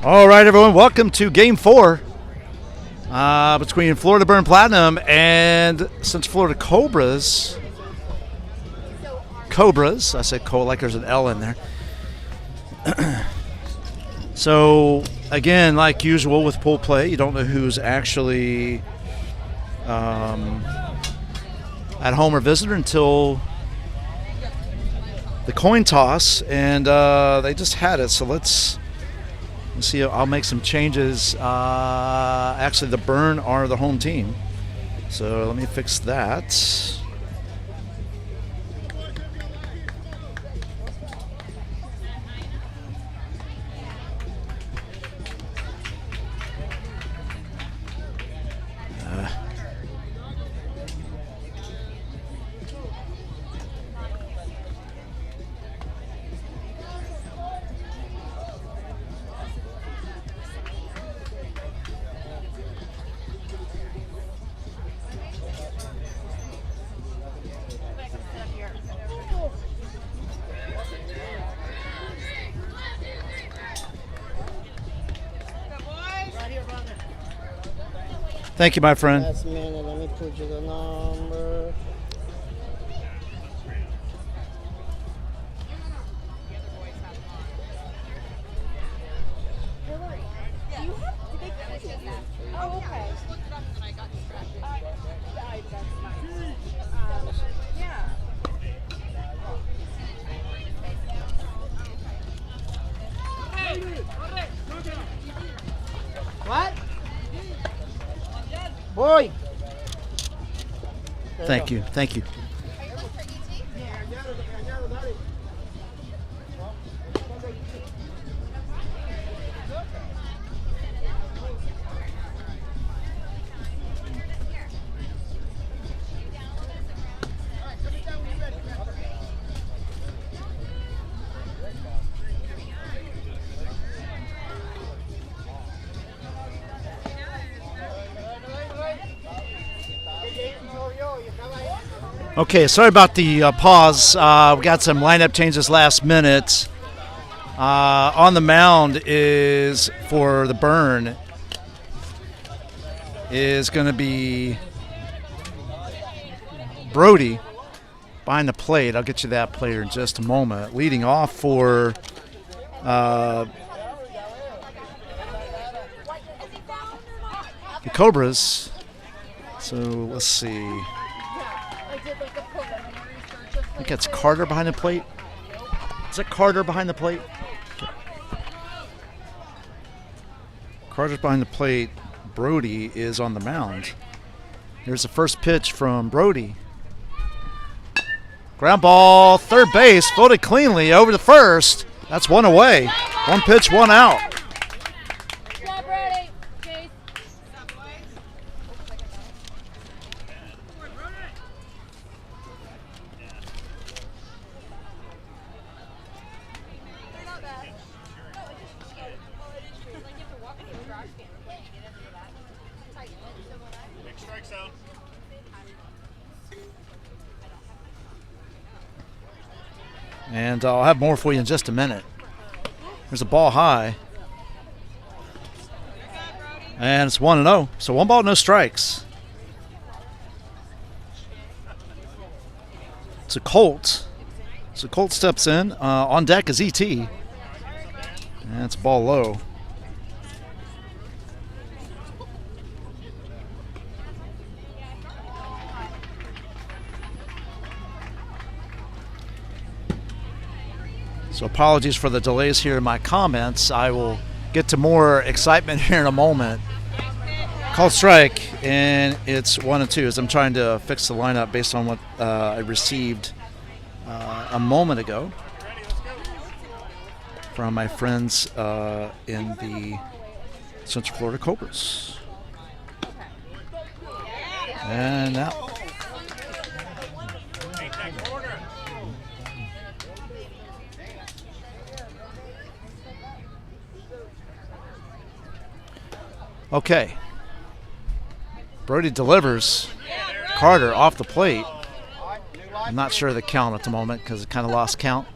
All right, everyone, welcome to Game 4 between Florida Burn Platinum and Central Florida Cobras. Cobras, I said like there's an L in there. So, again, like usual with pool play, you don't know who's actually at home or visitor until the coin toss, and they just had it, so let's see. I'll make some changes. Actually, the Burn are the home team, so let me fix that. Thank you, my friend. Last minute, let me put you the number. Oh, okay. What? Boy. Thank you. Thank you. Okay, sorry about the pause. We got some lineup changes last minute. On the mound is for the Burn is going to be Brody behind the plate. I'll get you that player in just a moment. Leading off for the Cobras. So let's see. I think it's Carter behind the plate. Is it Carter behind the plate? Okay. Carter's behind the plate. Brody is on the mound. Here's the first pitch from Brody. Ground ball, third base, fielded cleanly over to first. That's one away. One pitch, one out. And I'll have more for you in just a minute. There's a ball high. And it's 1-0. So 1 ball, no strikes. It's a Colt. So Colt steps in. On deck is ET. And it's a ball low. So apologies for the delays here in my comments. I will get to more excitement here in a moment. Called strike, and it's 1-2 as I'm trying to fix the lineup based on what I received a moment ago from my friends in the Central Florida Cobras. And now. Okay. Brody delivers. Carter off the plate. I'm not sure of the count at the moment because it kind of lost count.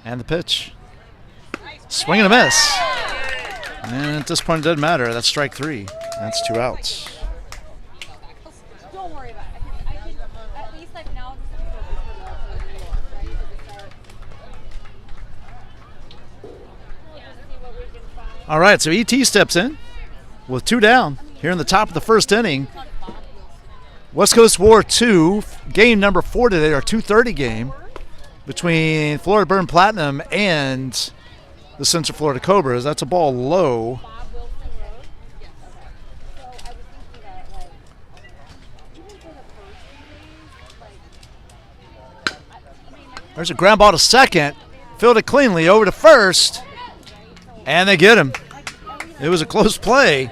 And the pitch. Swing and a miss. And at this point, it doesn't matter. That's strike 3. That's 2 outs. Don't worry about it. I can at least like now just All right, so ET steps in with 2 down here in the top of the first inning. West Coast War 2, game number 4 today, our 2:30 game between Florida Burn Platinum and the Central Florida Cobras. That's a ball low. There's a ground ball to second, fielded cleanly over to first, and they get him. It was a close play,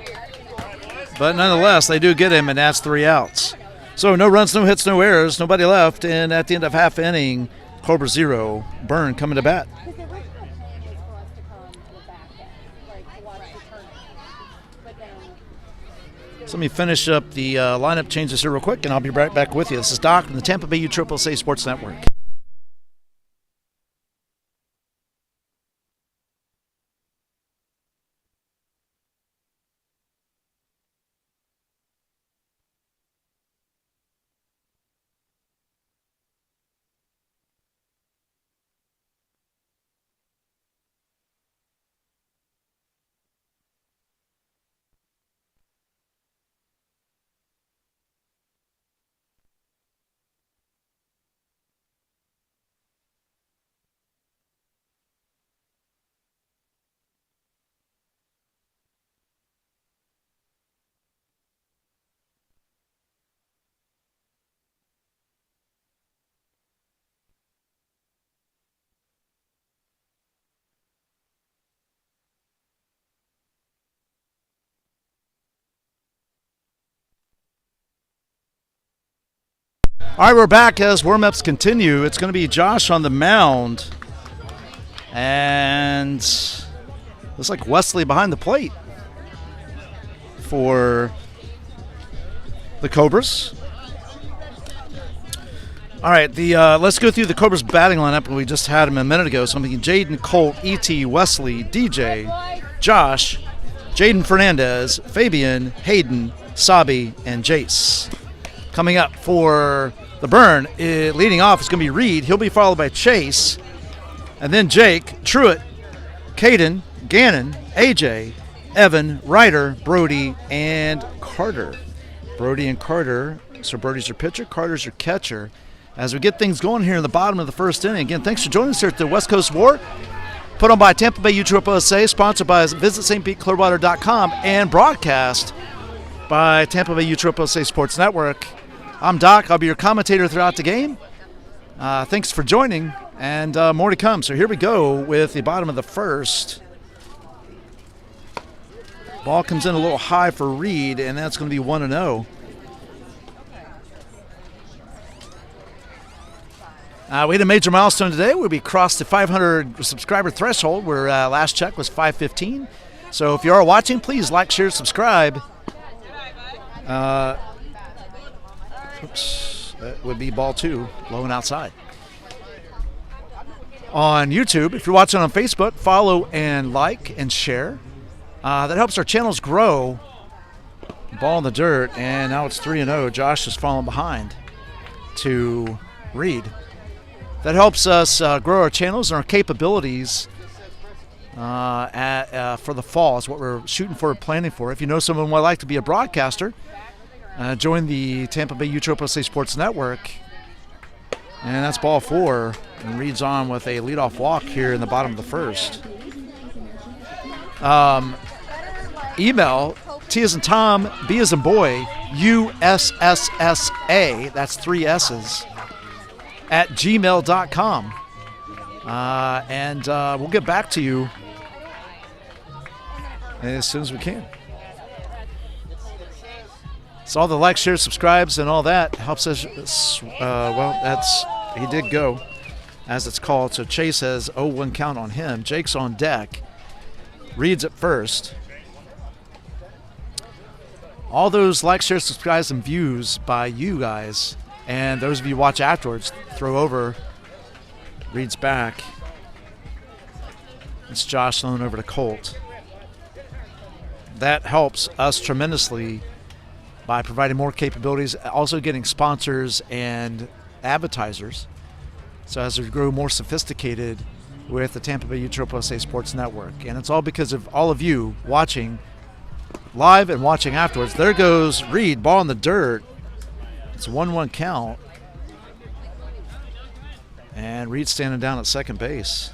but nonetheless, they do get him, and that's 3 outs. So no runs, no hits, no errors, nobody left, and at the end of half inning, Cobra 0, Burn coming to bat. So let me finish up the lineup changes here real quick, and I'll be right back with you. This is Doc from the Tampa Bay USSSA Sports Network. All right, we're back as warm-ups continue. It's going to be Josh on the mound. And looks like Wesley behind the plate for the Cobras. All right, let's go through the Cobras batting lineup. We just had him a minute ago. So I'm thinking Jaden, Colt, E.T., Wesley, DJ, Josh, Jaden Fernandez, Fabian, Hayden, Sabi, and Jace. Coming up for the Burn, leading off is going to be Reed. He'll be followed by Chase. And then Jake, Truitt, Caden, Gannon, AJ, Evan, Ryder, Brody, and Carter. Brody and Carter. So Brody's your pitcher, Carter's your catcher. As we get things going here in the bottom of the first inning. Again, thanks for joining us here at the West Coast War. Put on by Tampa Bay USSSA, sponsored by VisitStPeteClearwater.com, and broadcast by Tampa Bay USSSA Sports Network. I'm Doc. I'll be your commentator throughout the game. Thanks for joining, and more to come. So here we go with the bottom of the first. Ball comes in a little high for Reed, and that's going to be 1-0. We had a major milestone today. We crossed the 500 subscriber threshold, where last check was 515. So if you are watching, please like, share, subscribe. Oops, that would be ball 2, low and outside. On YouTube, if you're watching on Facebook, follow and like and share. That helps our channels grow. Ball in the dirt, and now it's 3-0. Josh is falling behind to Reed. That helps us grow our channels and our capabilities for the fall is what we're shooting for and planning for. If you know someone who would like to be a broadcaster, join the Tampa Bay USSSA Sports Network. And that's ball 4. And Reed's on with a leadoff walk here in the bottom of the first. Email T as in Tom, B as in boy, USSSA, that's 3 S's, at gmail.com. And we'll get back to you as soon as we can. So all the likes, shares, subscribes, and all that helps us. He did go, as it's called. So Chase has 0-1 count on him. Jake's on deck. Reed's at first. All those likes, shares, subscribes, and views by you guys, and those of you who watch afterwards, throw over Reed's back. It's Josh thrown over to Colt. That helps us tremendously by providing more capabilities, also getting sponsors and advertisers. So as we grow more sophisticated with the Tampa Bay USSSA Sports Network. And it's all because of all of you watching live and watching afterwards. There goes Reed, ball in the dirt. It's a 1-1 count. And Reed standing down at second base.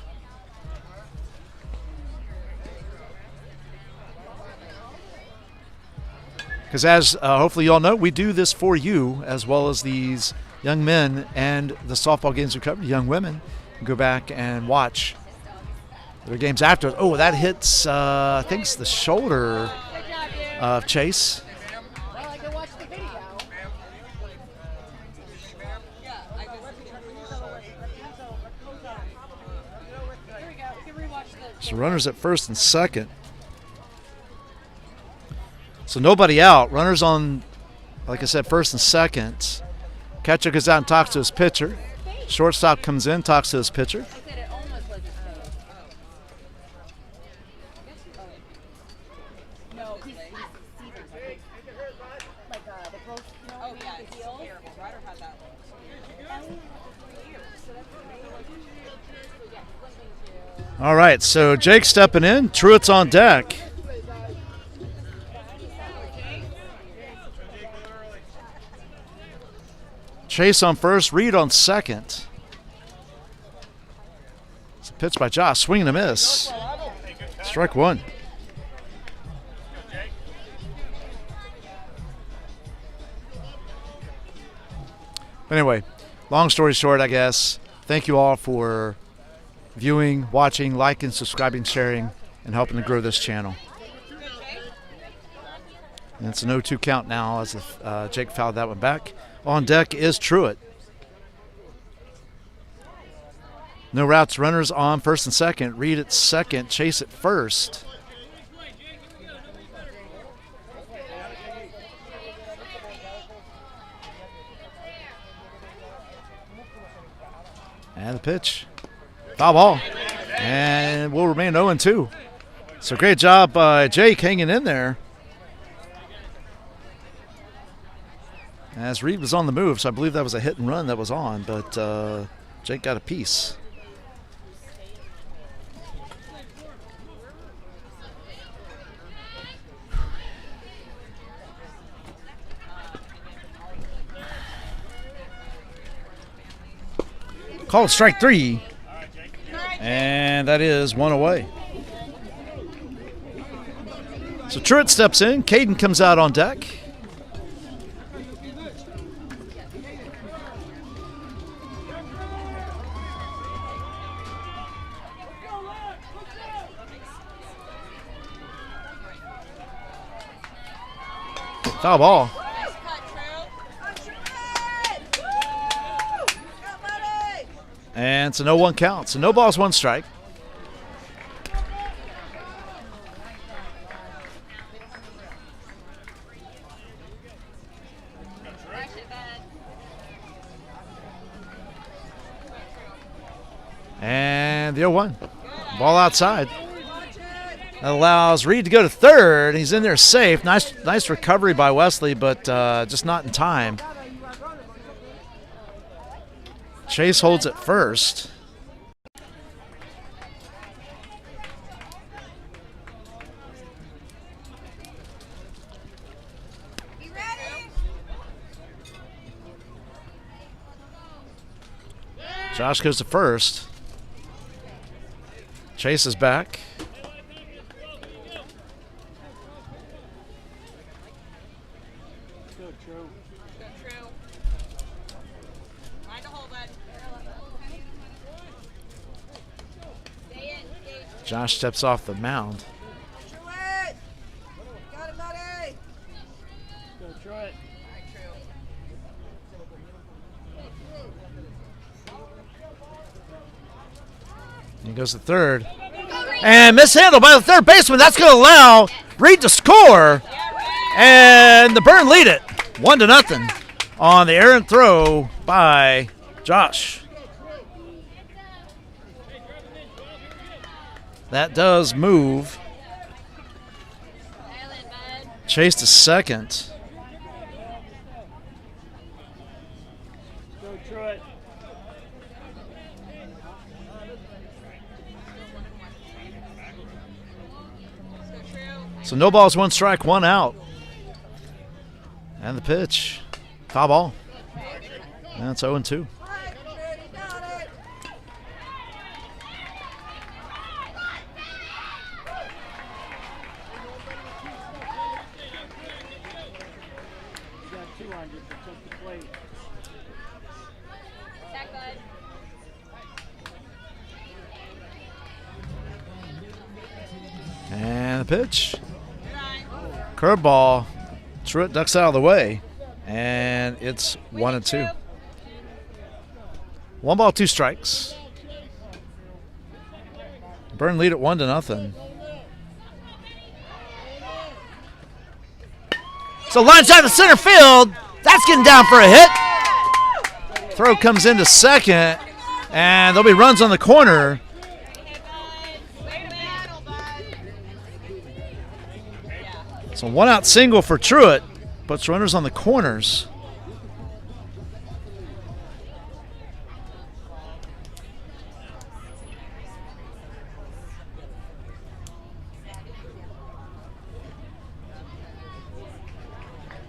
Because as hopefully you all know, we do this for you as well as these young men and the softball games we covered, young women. Go back and watch their games after. Oh, that hits, I think it's the shoulder of Chase. Well, I can watch the video. Here we go. We can rewatch the. So runners at first and second. So nobody out. Runners on, like I said, first and second. Catcher goes out and talks to his pitcher. Shortstop comes in, talks to his pitcher. I said it almost was his face. No, he's seasoned. Like the growth, you know, the heels. Ryder had that one. All right, so Jake stepping in. Truitt's on deck. Chase on first, Reed on second. It's a pitch by Josh, swing and a miss. Strike one. Anyway, long story short, I guess, thank you all for viewing, watching, liking, subscribing, sharing, and helping to grow this channel. And it's an 0-2 count now as Jake fouled that one back. On deck is Truitt. No routes, runners on first and second. Reed at second, Chase at first. And the pitch. Foul ball. And will remain 0-2. So great job by Jake hanging in there. As Reed was on the move, so I believe that was a hit and run that was on, but Jake got a piece. Called strike three, and that is one away. So Truitt steps in, Caden comes out on deck. Foul ball. And it's a 0-1 count. So no balls, one strike. And the 0-1. Ball outside. That allows Reed to go to third. He's in there safe. Nice recovery by Wesley, but just not in time. Chase holds at first. Josh goes to first. Chase is back. Josh steps off the mound. Got it, buddy. Go Truitt. He goes to third. And mishandled by the third baseman. That's going to allow Reed to score. And the Burn lead it 1-0 on the errant throw by Josh. That does move. Chase to second. Go Truett. So no balls, 1 strike, 1 out. And the pitch. Foul ball. And it's 0-2. And the pitch. Curveball. Truett ducks out of the way. And it's 1-2. 1 ball, 2 strikes. Burn lead at 1-0. So line shot to center field. That's getting down for a hit. Throw comes into second. And there'll be runs on the corner. So 1 out single for Truett. Puts runners on the corners.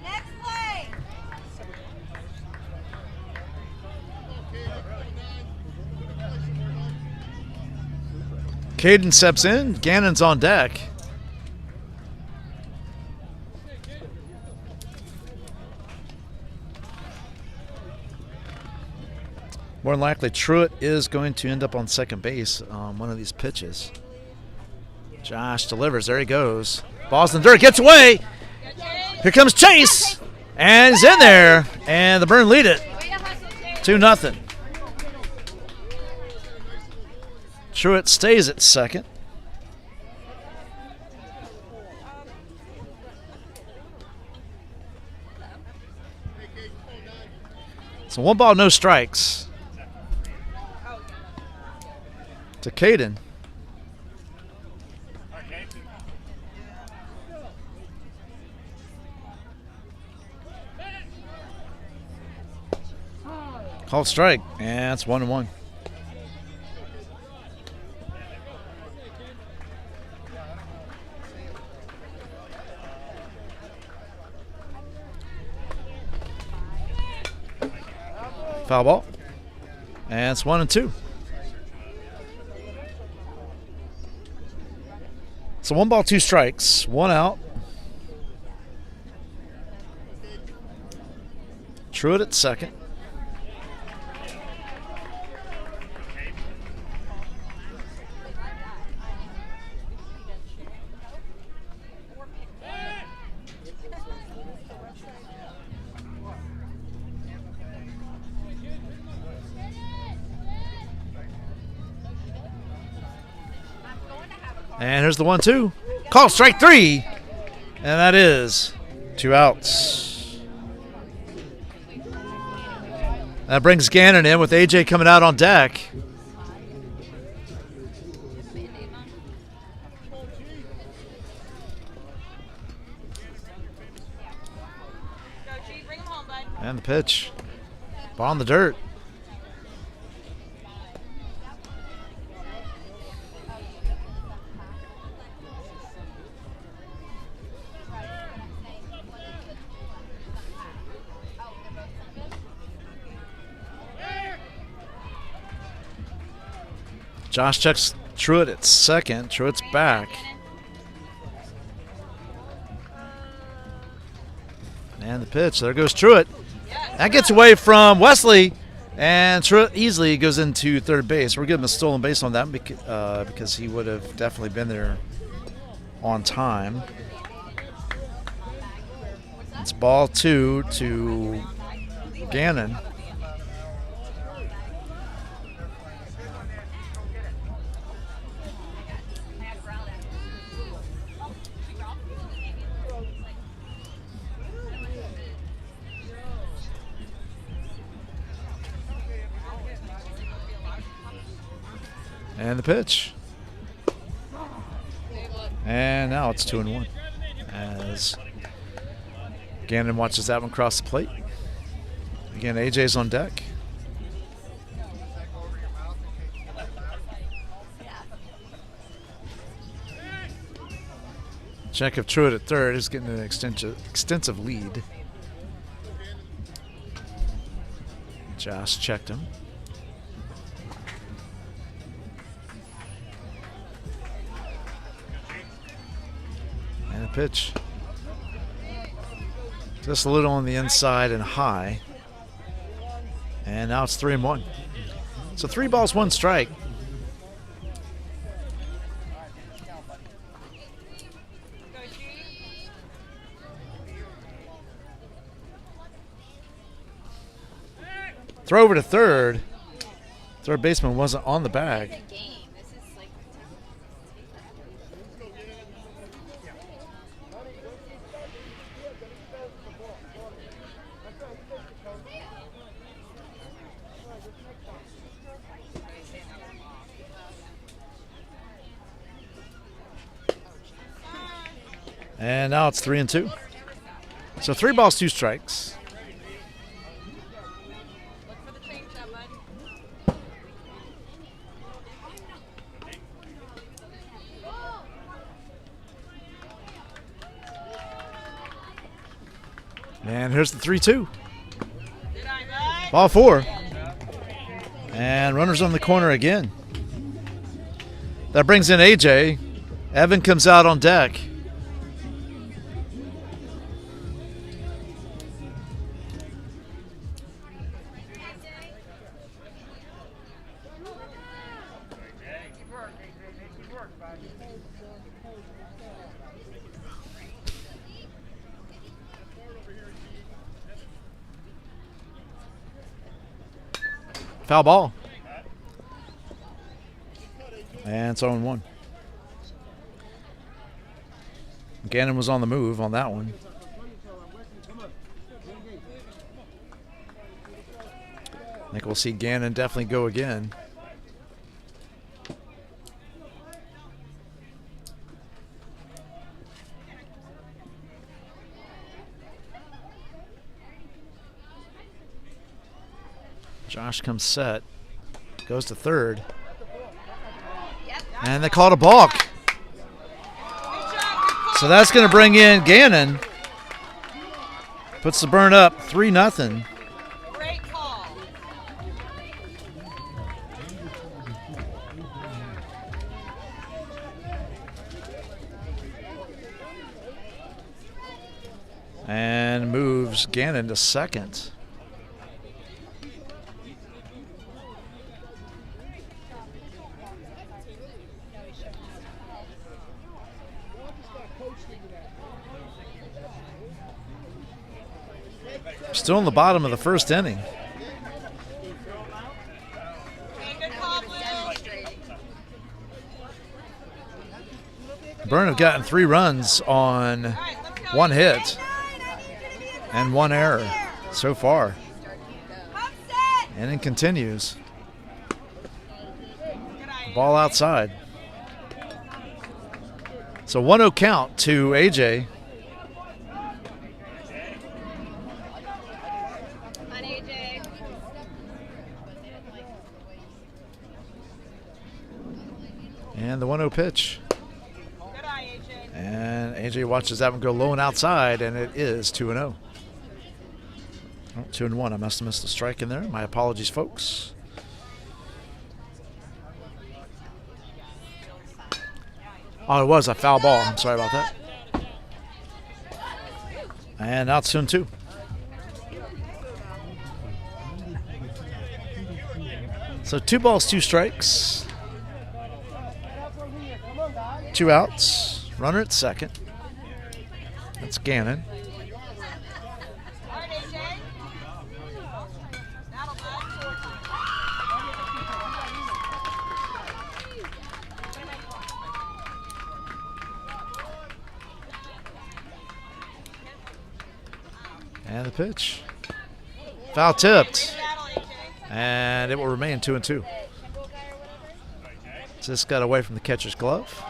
Next play. Caden steps in. Gannon's on deck. More than likely, Truett is going to end up on second base on one of these pitches. Josh delivers. There he goes. Ball's in the dirt. Gets away. Here comes Chase. And he's in there. And the Burn lead it. 2-0. Truett stays at second. So 1 ball, no strikes. To Caden. Called strike, and it's 1-1. Foul ball, and it's 1-2. So 1 ball, 2 strikes, 1 out. Truett at second. And here's the 1-2. Call strike 3. And that is 2 outs. That brings Gannon in with AJ coming out on deck. And the pitch. Ball in the dirt. Josh checks Truett at second. Truett's back. And the pitch. There goes Truett. That gets away from Wesley. And Truett easily goes into third base. We're giving him a stolen base on that because he would have definitely been there on time. It's ball 2 to Gannon. And the pitch. And now it's 2-1 as Gannon watches that one cross the plate. Again, AJ's on deck. Check if Truitt at third is getting an extensive lead. Josh checked him. And a pitch. Just a little on the inside and high. And now it's 3-1. So 3 balls, 1 strike. Throw over to third. Third baseman wasn't on the bag. And now it's 3-2. So 3 balls, 2 strikes. And here's the 3-2. Ball 4. And runners on the corner again. That brings in AJ. Evan comes out on deck. Foul ball. And it's 0-1. Gannon was on the move on that one. I think we'll see Gannon definitely go again. Josh comes set, goes to third, and they called a balk. So that's going to bring in Gannon. Puts the Burn up 3-0. Great call. And moves Gannon to second. Still in the bottom of the first inning. Burn have gotten 3 runs on 1 hit and 1 error so far. Inning continues. Ball outside. So 1-0 count to AJ. And the 1-0 pitch. Good eye, AJ. And AJ watches that one go low and outside, and it is 2-0. Oh, 2-1. I must have missed a strike in there. My apologies, folks. Oh, it was a foul ball. I'm sorry about that. And now it's 2-2. So 2 balls, 2 strikes. 2 outs. Runner at second. That's Gannon. And the pitch. Foul tipped. And it will remain 2-2. Just got away from the catcher's glove.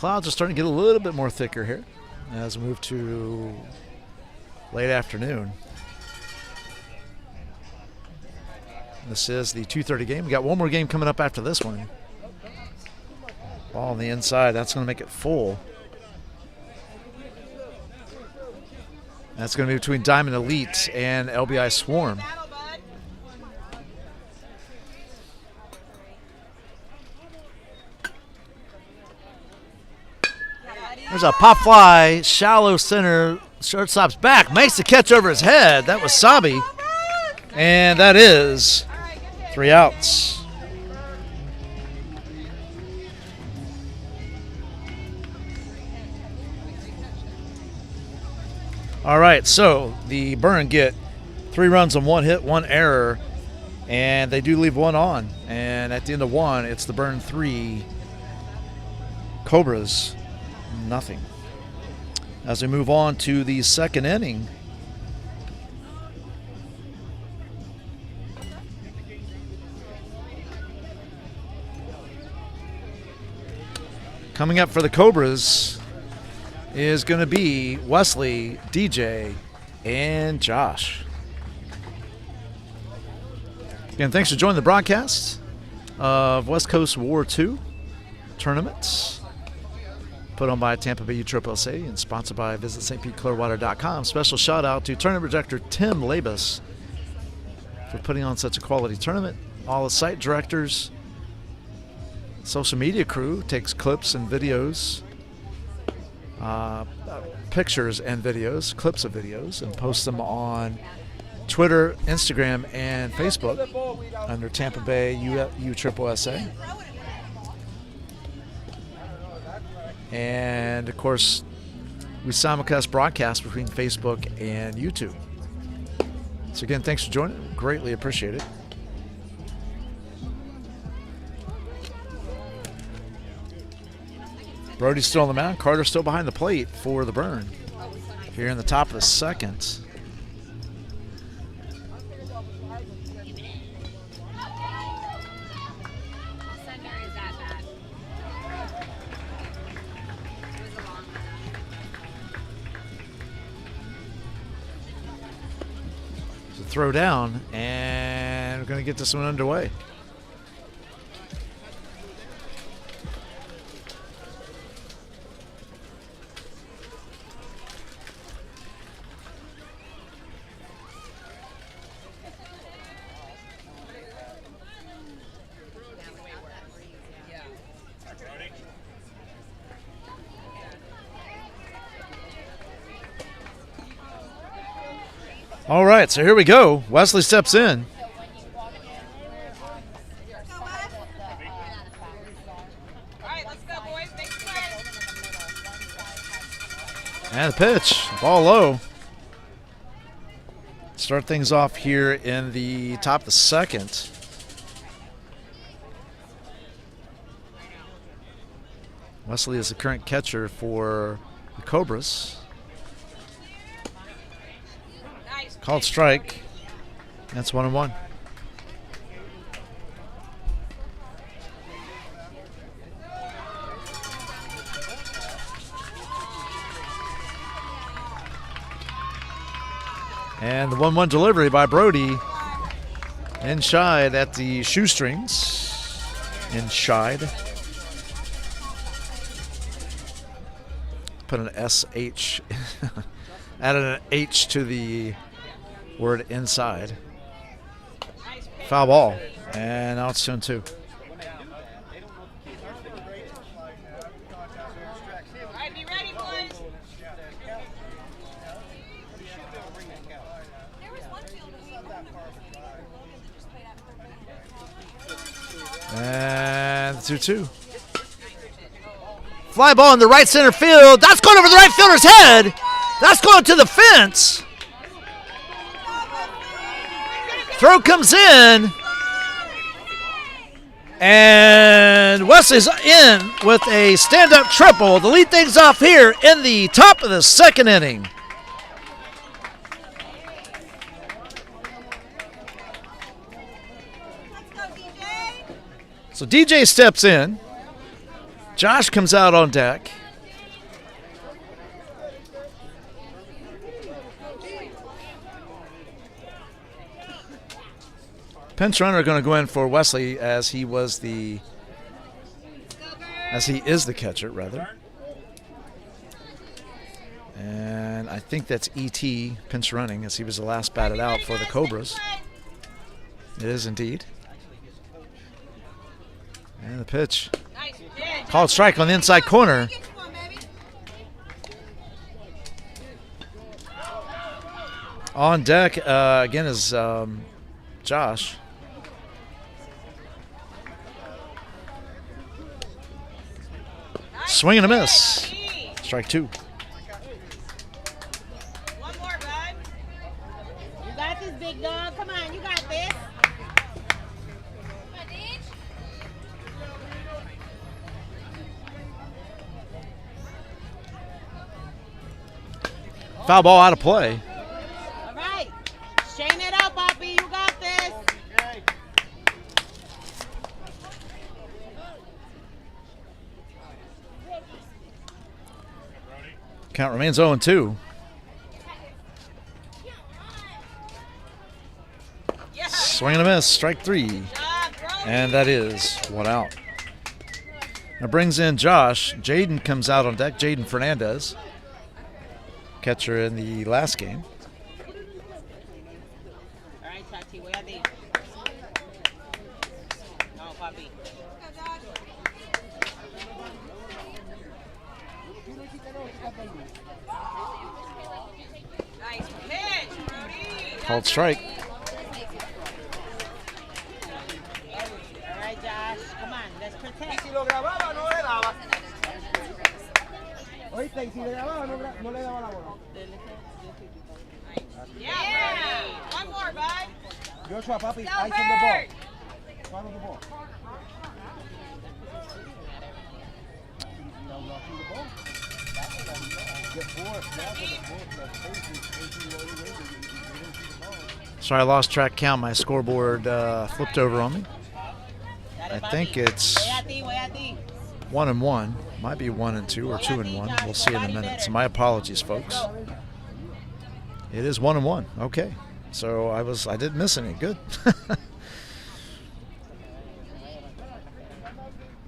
Clouds are starting to get a little bit more thicker here as we move to late afternoon. This is the 2:30 game. We got one more game coming up after this one. Ball on the inside. That's going to make it full. That's going to be between Diamond Elite and LBI Swarm. There's a pop fly, shallow center. Shortstop's back, makes the catch over his head. That was Sabi. And that is 3 outs. All right, so the Burn get 3 runs on 1 hit, 1 error, and they do leave 1 on. And at the end of 1, it's the Burn 3, Cobras nothing. As we move on to the 2nd inning, coming up for the Cobras is going to be Wesley, DJ, and Josh. Again, thanks for joining the broadcast of West Coast War II tournaments put on by Tampa Bay USSSA and sponsored by VisitStPeteClearwater.com. Special shout out to tournament director Tim Labus for putting on such a quality tournament. All the site directors, social media crew takes clips and videos, pictures and videos, clips of videos, and posts them on Twitter, Instagram, and Facebook under Tampa Bay USSSA. And of course, we simulcast broadcast between Facebook and YouTube. So again, thanks for joining. Greatly appreciate it. Brody's still on the mound. Carter's still behind the plate for the Burn. Here in the top of the 2nd. So throw down, and we're going to get this one underway. All right, so here we go. Wesley steps in. And the pitch, ball low. Start things off here in the top of the 2nd. Wesley is the current catcher for the Cobras. Called strike. That's 1-1. And the 1-1 delivery by Brody. Inside at the shoestrings. Inside. Put an SH. Added an H to the word inside. Foul ball. And now it's 2-2. And 2-2. Fly ball in the right center field. That's going over the right fielder's head. That's going to the fence. Throw comes in. And Wesley's in with a stand-up triple to lead things off here in the top of the 2nd inning. So DJ steps in. Josh comes out on deck. Pinch runner going to go in for Wesley as he is the catcher, rather. And I think that's E.T. pinch running as he was the last batted out for the Cobras. It is indeed. And the pitch. Called strike on the inside corner. On deck again is Josh. Swing and a miss. Strike two. One more, bud. You got this, big dog. Come on, you got this. Foul ball out of play. All right. Chain it up, Poppy. You got this. Count remains 0-2. Swing and a miss, strike three. And that is one out. Now brings in Josh. Jaden comes out on deck. Jaden Fernandez, catcher in the last game. All right, Tati, where are they? No, Poppy. Nice pitch, Brody. Called strike. All right, Josh. Come on, let's protect. Si lo grababa, no le daba. Oíste, y si le grababa, no le daba la bola. Yeah, one more, bud. Joshua, papi, eyes on the ball. Follow the ball. Sorry, I lost track count. My scoreboard flipped over on me. I think it's 1-1. Might be 1-2 or 2-1. We'll see in a minute. So my apologies, folks. It is 1-1. Okay. So I didn't miss any. Good.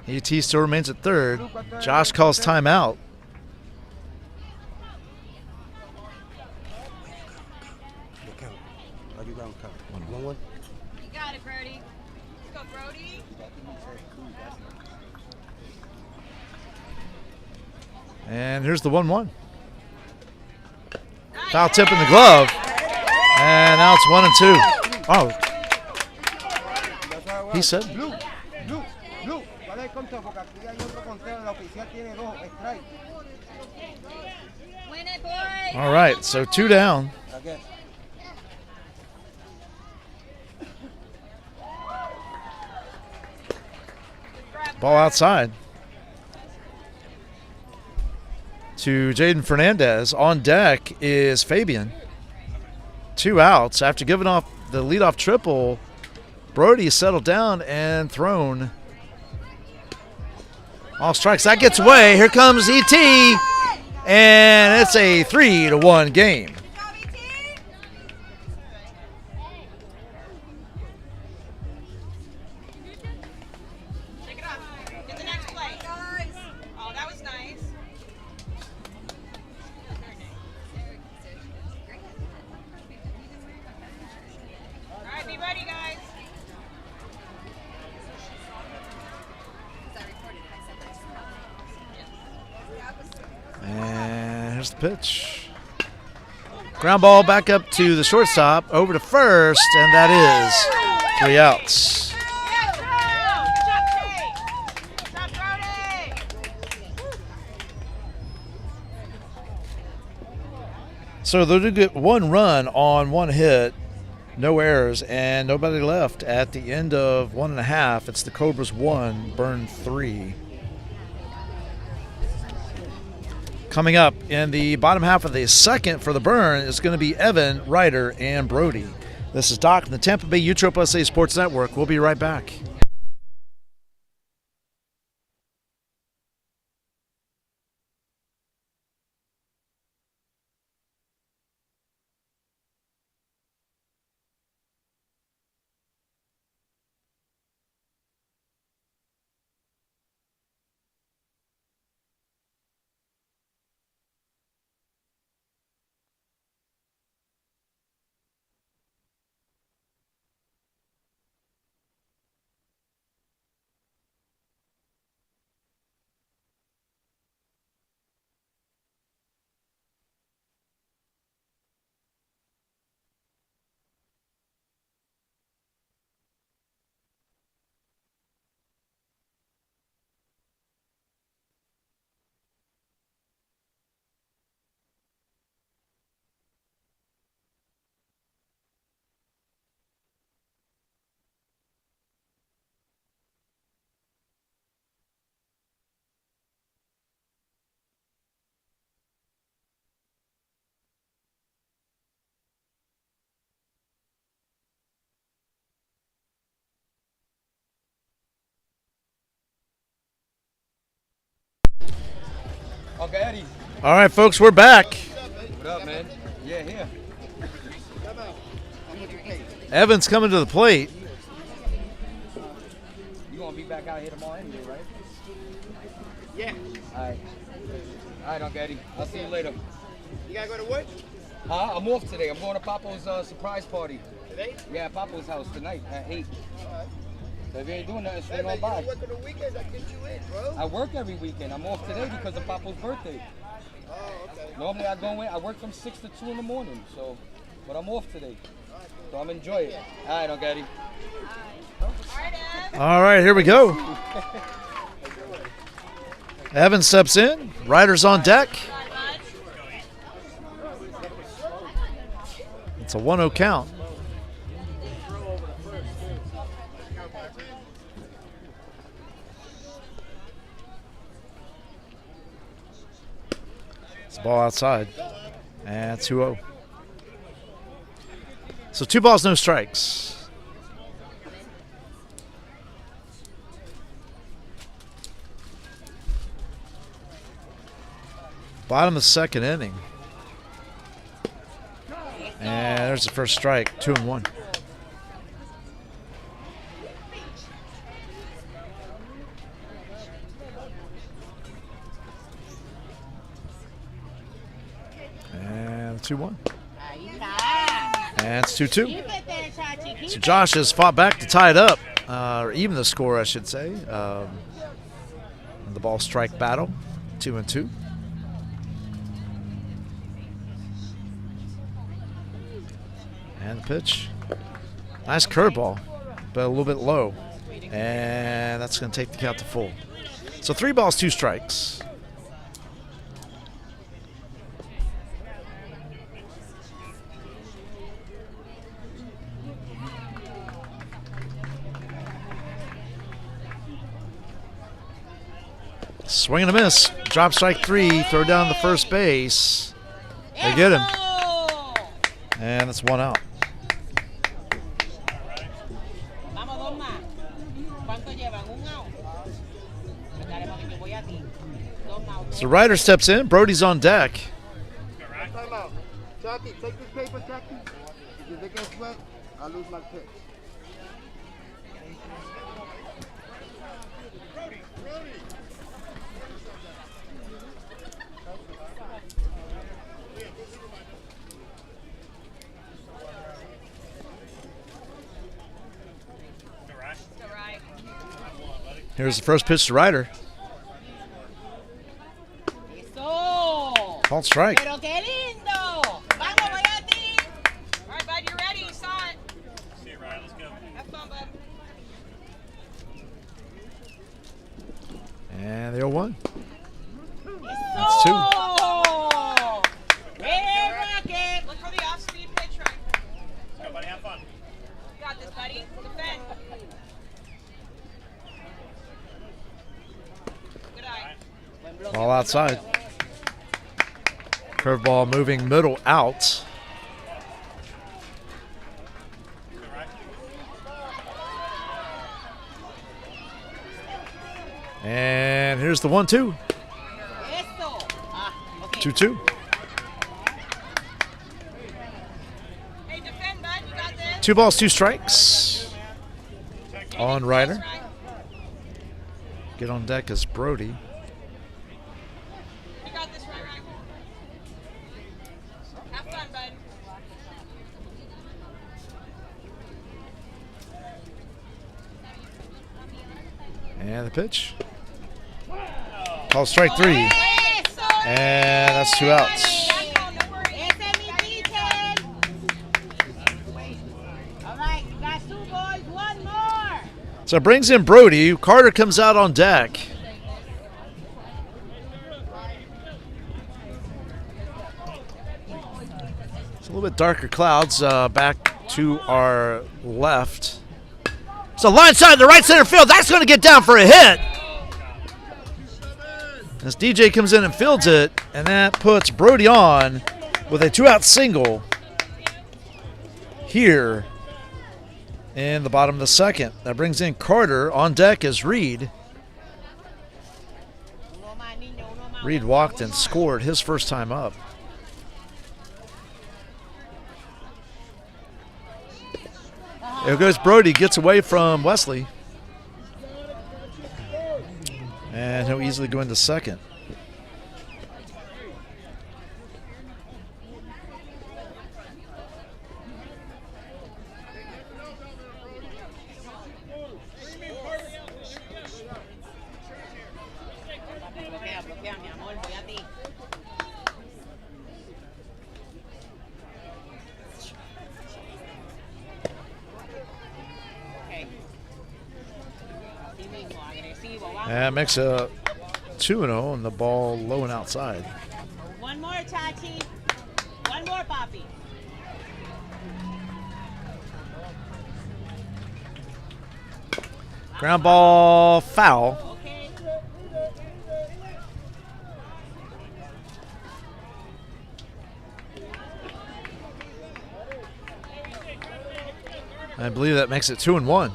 ET still remains at third. Josh calls timeout. One. You got it, Brody. Let's go, Brody. And here's the 1-1. Foul tip in the glove. And now it's 1-2. Oh. He said. Blue. ¿Cuál es el conteo? Porque aquí hay otro conteo. La oficial tiene 2 strikes. Win it, boy. All right, so 2 down. Okay. Ball outside to Jaden Fernandez. On deck is Fabian. 2 outs. After giving off the leadoff triple, Brody settled down and thrown all strikes. That gets away. Here comes ET, and it's a 3-1 game. And here's the pitch. Ground ball back up to the shortstop, over to first, and that is 3 outs. So they'll get 1 run on 1 hit, no errors, and nobody left at the end of 1.5. It's the Cobras 1, Burn 3. Coming up in the bottom half of the second for the Burn is going to be Evan, Ryder, and Brody. This is Doc from the Tampa Bay USAA Sports Network. We'll be right back. Uncle Eddie. All right, folks, we're back. What up, man? Yeah, here. Evans coming to the plate. You gonna be back out here tomorrow anyway, right? Yeah. All right. All right, Uncle Eddie. I'll see you later. You gotta go to work Huh? I'm off today. I'm going to Papo's surprise party. today? Yeah, at Papo's house tonight at 8. Alright. So if you ain't doing nothing, Hey, swing man, on you by. don't work on the weekends, I get you in, bro. I work every weekend. I'm off today because of Papo's birthday. Oh, okay. Normally I go in, I work from 6 to 2 in the morning, so, but I'm off today. So I'm enjoying it. All right, Uncle Eddie. All right, here we go. Evans steps in. Riders on deck. It's a 1-0 count. It's ball outside. And 2-0. So 2 balls, no strikes. Bottom of the second inning. And there's the first strike, 2-1. And 2-1. And it's 2-2. So Josh has fought back to tie it up, or even the score, I should say. In the ball strike battle, 2-2. And the pitch. Nice curveball, but a little bit low. And that's going to take the count to full. So 3 balls, 2 strikes. Swing and a miss. Drop strike 3. Throw down the first base. They get him. And that's 1 out. So Ryder steps in. Brody's on deck. Time out. Jackie, take this paper, Jackie. If it gets wet, I'll lose my pitch. Here's the first pitch to Ryder. Called strike. Pero qué lindo. Vamos, Boyati. All right, bud, you're ready. You saw it. See you, Ryan. Let's go. Have fun, bud. And the 0-1. That's 2. Hey, Rocket. Look for the off-speed pitch, right? Let's go, buddy. Have fun. You got this, buddy. Defend. Good eye. Ball outside. Curveball moving middle out. And here's the 1-2. Eso. Okay. 2-2. Hey, defend, bud. You got this. 2 balls, 2 strikes. On Ryder. That's right. Get on deck is Brody. You got this, right? Have fun, bud. And the pitch. Call strike 3. Eso. And that's 2 outs. Ese mi pitcher. All right, you got 2 boys, 1 more. So it brings in Brody. Carter comes out on deck. It's a little bit darker clouds back to our left. So line side to the right center field. That's going to get down for a hit. As DJ comes in and fields it, and that puts Brody on with a 2-out single here in the bottom of the second. That brings in Carter. On deck is Reed. Reed walked and scored his first time up. There goes Brody, gets away from Wesley. And he'll easily go into second. And makes a 2-0 and the ball low and outside. One more, Chachi. One more, Poppy. Ground ball foul. Okay. I believe that makes it 2-1.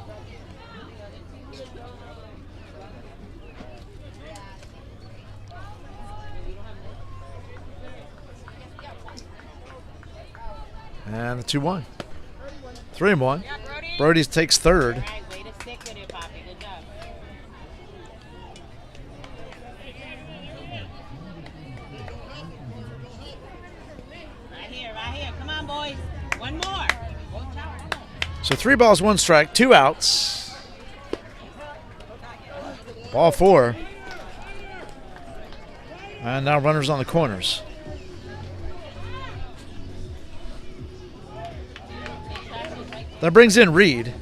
And the 2-1. 3-1. Yeah, Brody. Brody takes third. All right, way to stick with it, Poppy. Good job. Right here. Come on, boys. One more. So 3 balls, 1 strike, 2 outs. Ball 4. And now runners on the corners. That brings in Reed.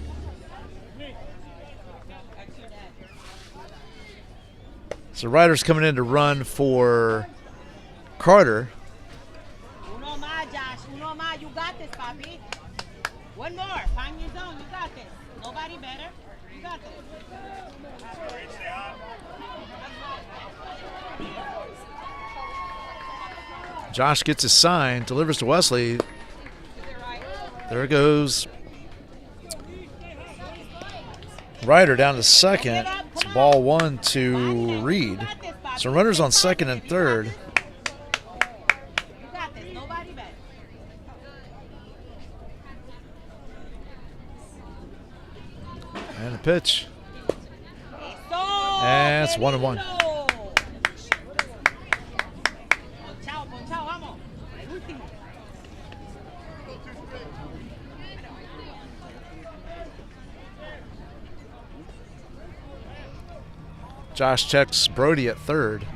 So Ryder's coming in to run for Carter. Uno más, Josh. Uno más. You got this, Poppy. One more. Find your zone. You got this. Nobody better. You got this. Josh gets his sign, delivers to Wesley. There it goes. Ryder down to second. It's ball 1 to Reed. So runners on second and third. You got this. Nobody better. And the pitch. So, And it's 1-1. Ponchao, vamos. El último. Josh checks Brody at third.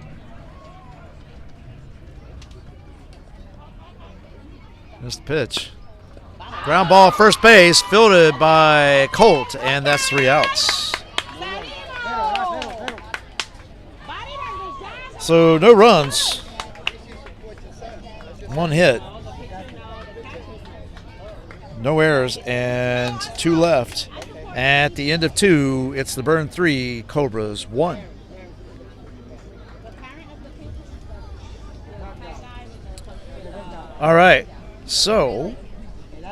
There's the pitch. Ground ball, first base, fielded by Colt, and that's 3 outs. So no runs, 1 hit, no errors, and 2 left. At the end of 2, it's the Burn 3, Cobras 1. All right, so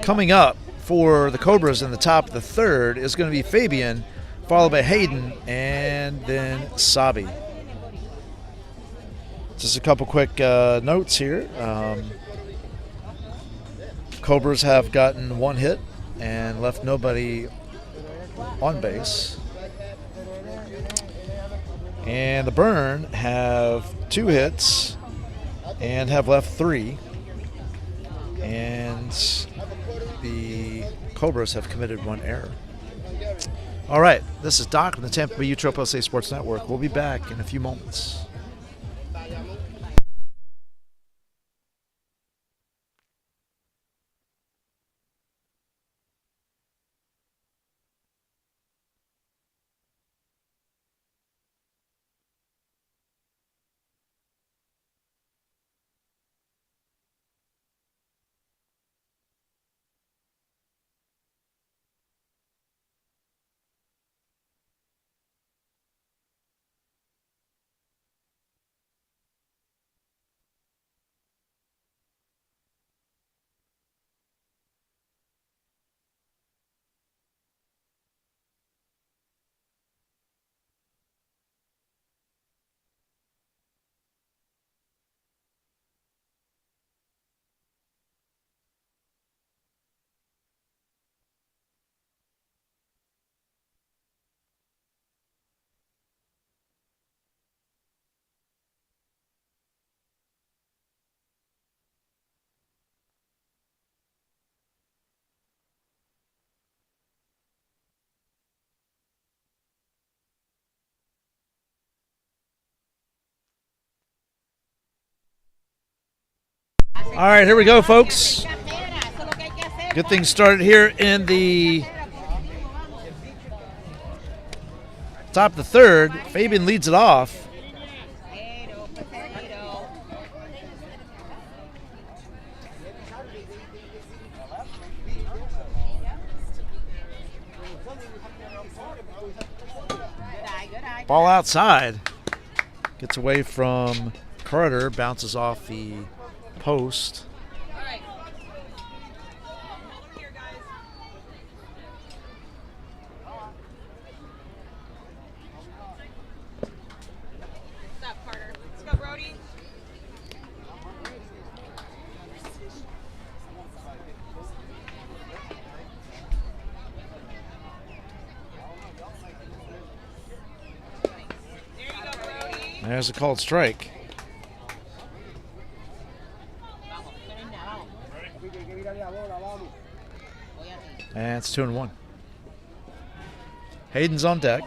coming up for the Cobras in the top of the third is going to be Fabian, followed by Hayden, and then Sabi. Just a couple quick notes here. Cobras have gotten 1 hit and left nobody on base. And the Burn have 2 hits and have left 3. And the Cobras have committed 1 error. All right, this is Doc from the Tampa Bay Utropos USA Sports Network. We'll be back in a few moments. All right, here we go, folks. Get things started here in the top of the third. Fabian leads it off. Ball outside. Gets away from Carter, bounces off the post. Stop, Carter. Let's go, Brody. There you go, Brody. There's a called strike. And it's 2-1. Hayden's on deck.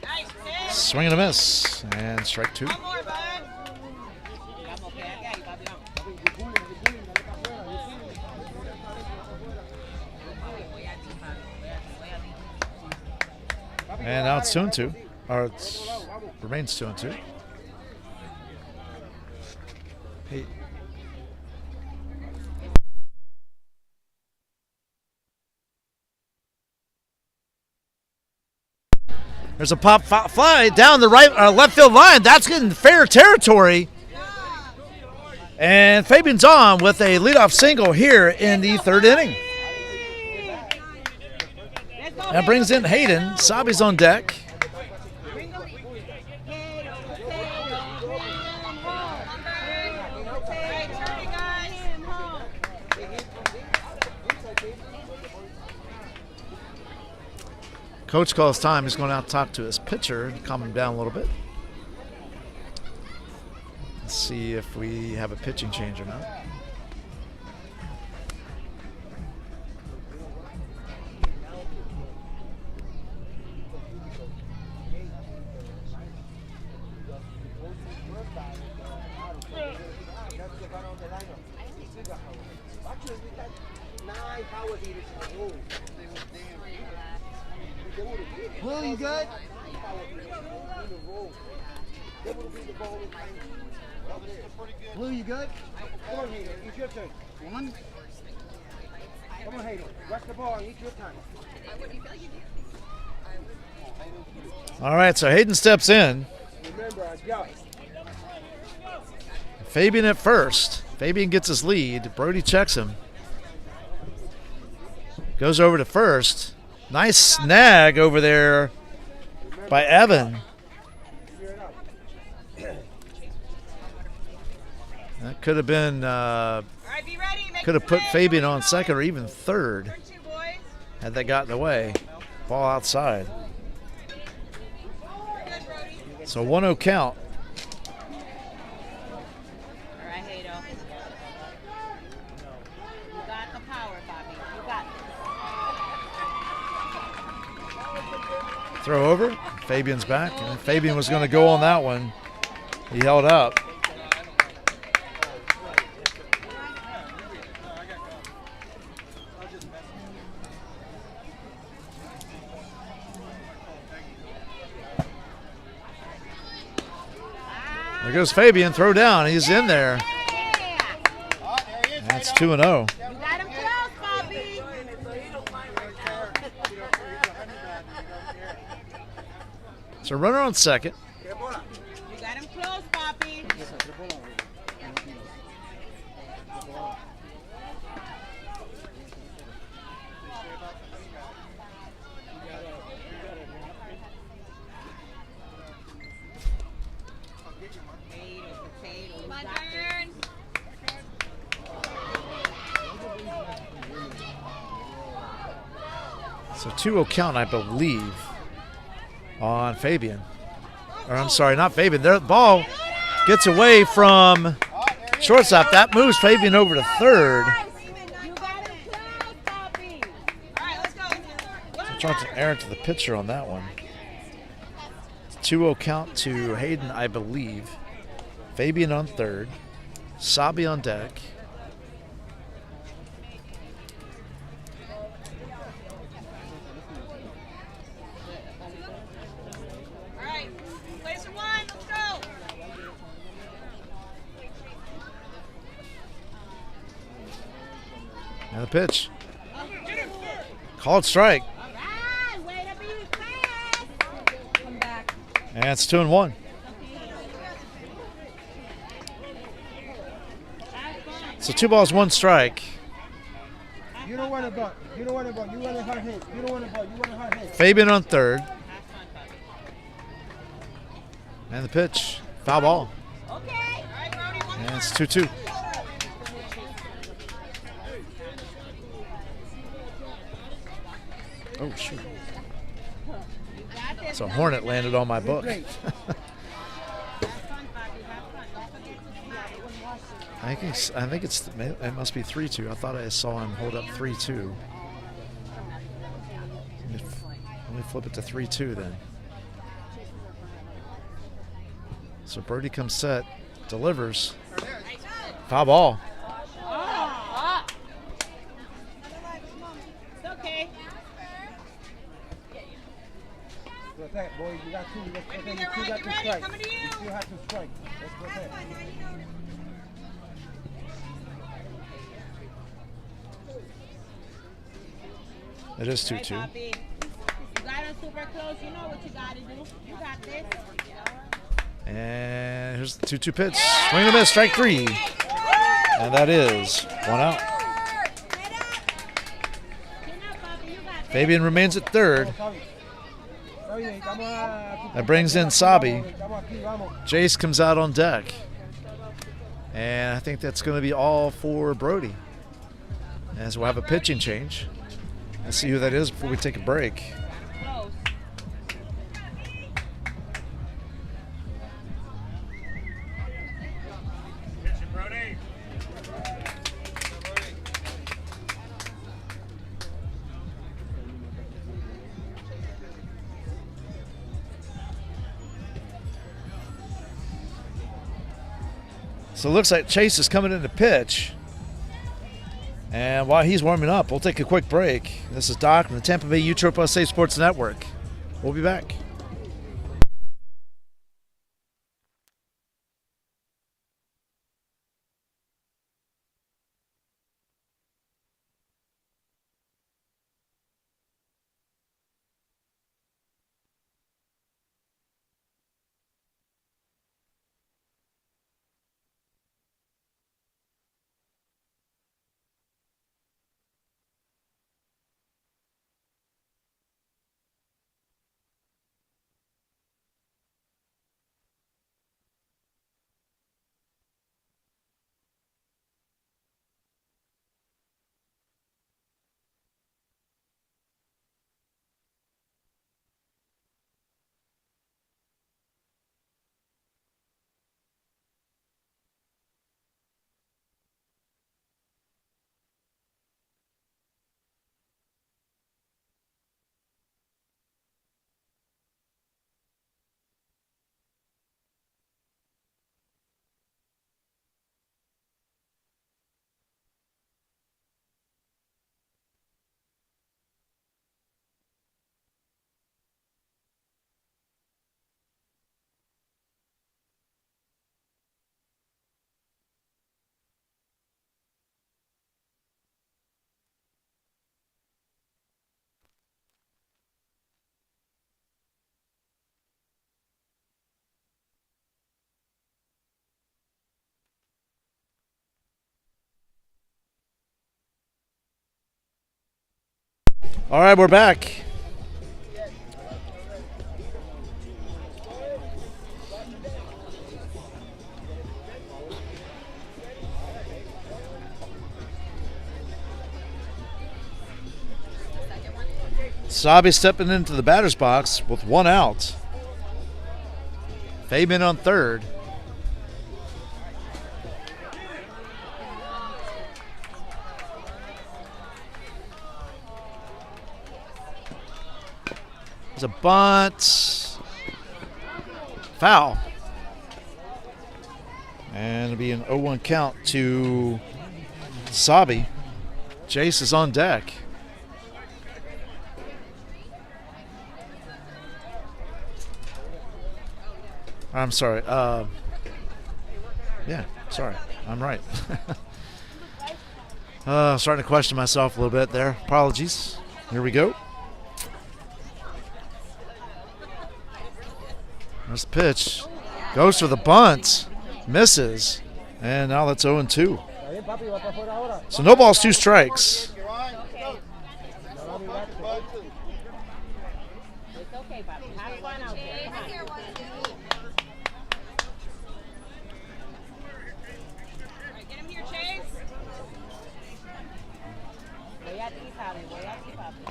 Nice pitch. Swing and a miss. And strike 2. One more, bud. Vamos, quédate ahí, papi. And now it's 2-2. Or it remains 2-2. Hey. There's a pop fly down the left field line. That's getting fair territory. And Fabian's on with a leadoff single here in the third inning. That brings in Hayden. Sabi's on deck. Coach calls time. He's going out to talk to his pitcher and calm him down a little bit. Let's see if we have a pitching change or not. Will, you good? Blue, you good? Come on, Hayden. It's your turn. One. Come on, Hayden. Rush the ball and eat your time. All right, so Hayden steps in. Remember, adjust. Fabian at first. Fabian gets his lead. Brody checks him. Goes over to first. Nice snag over there by Evan. That could have been, could have put Fabian on second or even third had that gotten away. Ball outside. So 1-0 count. All right, Hato. You got the power, Bobby. You got this. Throw over. Fabian's back. And Fabian was going to go on that one. He held up. There goes Fabian. Throw down. He's in there. That's 2-0. You got him close, Bobby. So runner on second. You got him close, Bobby. My turn. So 2-0 count, I believe, on Fabian. Or I'm sorry, not Fabian. The ball gets away from shortstop. That moves Fabian over to third. You got him close, Bobby. All right, let's go. So trying to err to the pitcher on that one. 2-0 count to Hayden, I believe. Fabian on third. Sabi on deck. All right, place for one. Let's go. And the pitch. Called strike. All right, way to be fast. Come back. And it's 2-1. So 2 balls, 1 strike. You don't want a butt. You don't want a butt. You want a hard hit. You don't want a butt. You want a hard hit. Fabian on third. And the pitch. Foul ball. Okay. All right, Brody, one And more. it's 2-2. Oh, shoot. You got this. So a hornet landed on my book. Have fun, Bobby. Have fun. Don't forget to smile. I think it must be 3-2. I thought I saw him hold up 3-2. Let me flip it to 3-2 then. So Brody comes set, delivers. Foul ball. It's okay. Go back, boys. You got 2. Let's Ready, go get back. You ready, got get to ready. strike. Coming to you. You still have to strike. Let's go back. It is Right, 2-2. Bobby. You got him super close. You know what you got to do. You got this. And here's the 2-2 pitch. Swing and a miss, strike 3. And that is 1 out. Fabian remains at third. That brings in Sabi. Jace comes out on deck. And I think that's going to be all for Brody. As we'll have a pitching change. Let's see who that is before we take a break. Close. Pitching, Brody. So it looks like Chase is coming in to pitch. And while he's warming up, we'll take a quick break. This is Doc from the Tampa Bay USSA Sports Network. We'll be back. All right, we're back. Sabi stepping into the batter's box with 1 out. Fabian on third. There's a bunt. Foul. And it'll be an 0-1 count to Sabi. Jace is on deck. I'm sorry. Yeah, sorry. I'm right. Starting to question myself a little bit there. Apologies. Here we go. There's the pitch. Goes for the bunt. Misses. And now that's 0-2. So no balls, 2 strikes. It's okay, Bobby. Have fun out there. Come on. Get him here, Chase. Voy a ti, Fabi. Voy a ti, papi.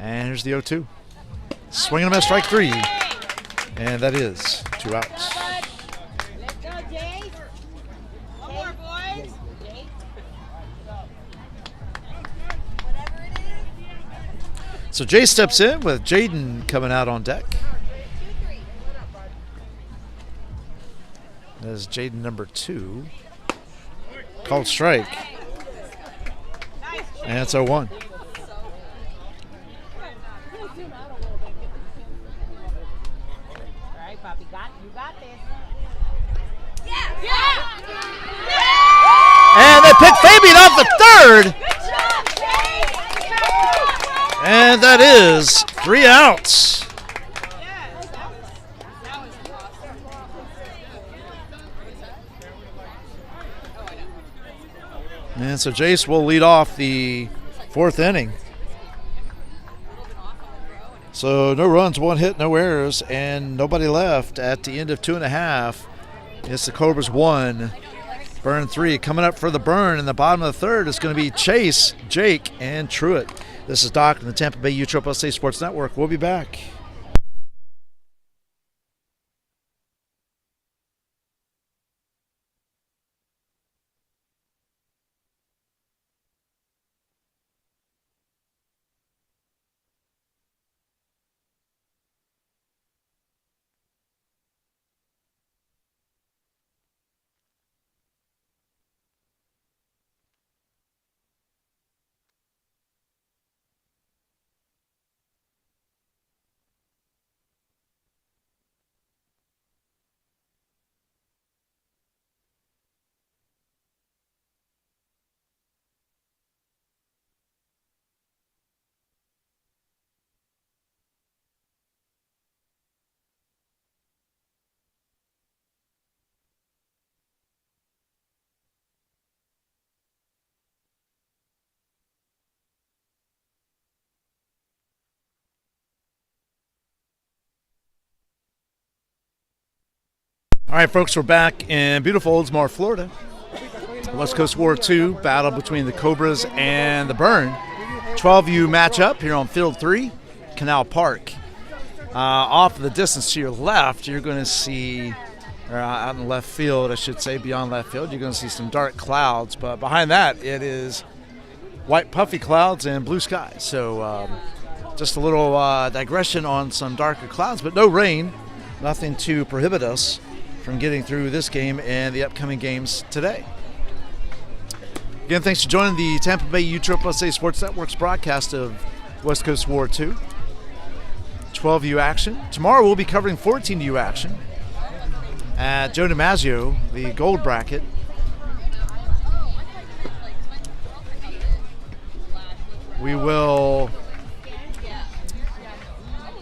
And here's the 0-2. Swinging him at strike 3. And that is 2 outs. Let's go, Jace. One more, boys. Jace. Whatever it is. So Jay steps in with Jaden coming out on deck. 2-3. That is Jaden number 2. Called strike. And it's 0-1. All right, Bobby. You got this. And they pick Fabian off the third. Good job, Jace. And that is 3 outs. And so Jace will lead off the 4th inning. So no runs, 1 hit, no errors, and nobody left at the end of 2.5. It's the Cobras 1, Burn 3. Coming up for the Burn in the bottom of the 3rd is going to be Chase, Jake, and Truitt. This is Doc from the Tampa Bay USSSA Sports Network. We'll be back. All right, folks, we're back in beautiful Oldsmar, Florida. West Coast War II battle between the Cobras and the Burn. 12U matchup here on Field 3, Canal Park. Off in the distance to your left, you're going to see, or out in left field, I should say, beyond left field, you're going to see some dark clouds. But behind that, it is white puffy clouds and blue skies. So just a little digression on some darker clouds, but no rain. Nothing to prohibit us from getting through this game and the upcoming games today. Again, thanks for joining the Tampa Bay USSSA Sports Network's broadcast of West Coast War II. 12U action. Tomorrow we'll be covering 14U action at Joe DiMaggio, the gold bracket. We will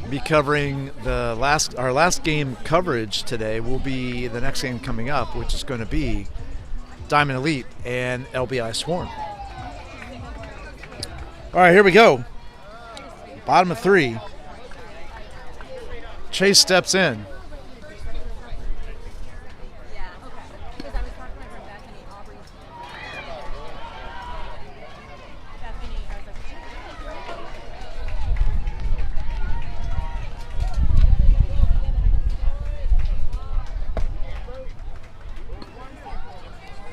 be covering our last game coverage today will be the next game coming up, which is going to be Diamond Elite and LBI Swarm. All right, here we go. Bottom of 3. Chase steps in.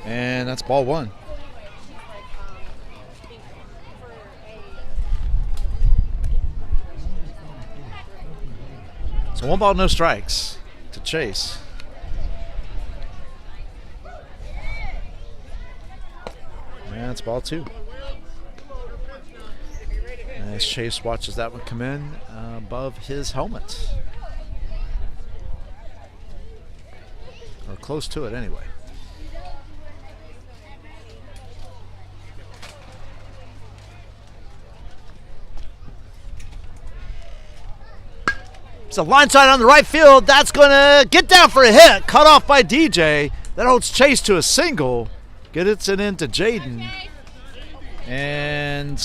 And that's ball 1. So 1 ball, no strikes to Chase. And it's ball 2. As Chase watches that one come in above his helmet. Or close to it anyway. It's a line side on the right field. That's going to get down for a hit. Cut off by DJ. That holds Chase to a single. Gets it into Jaden. And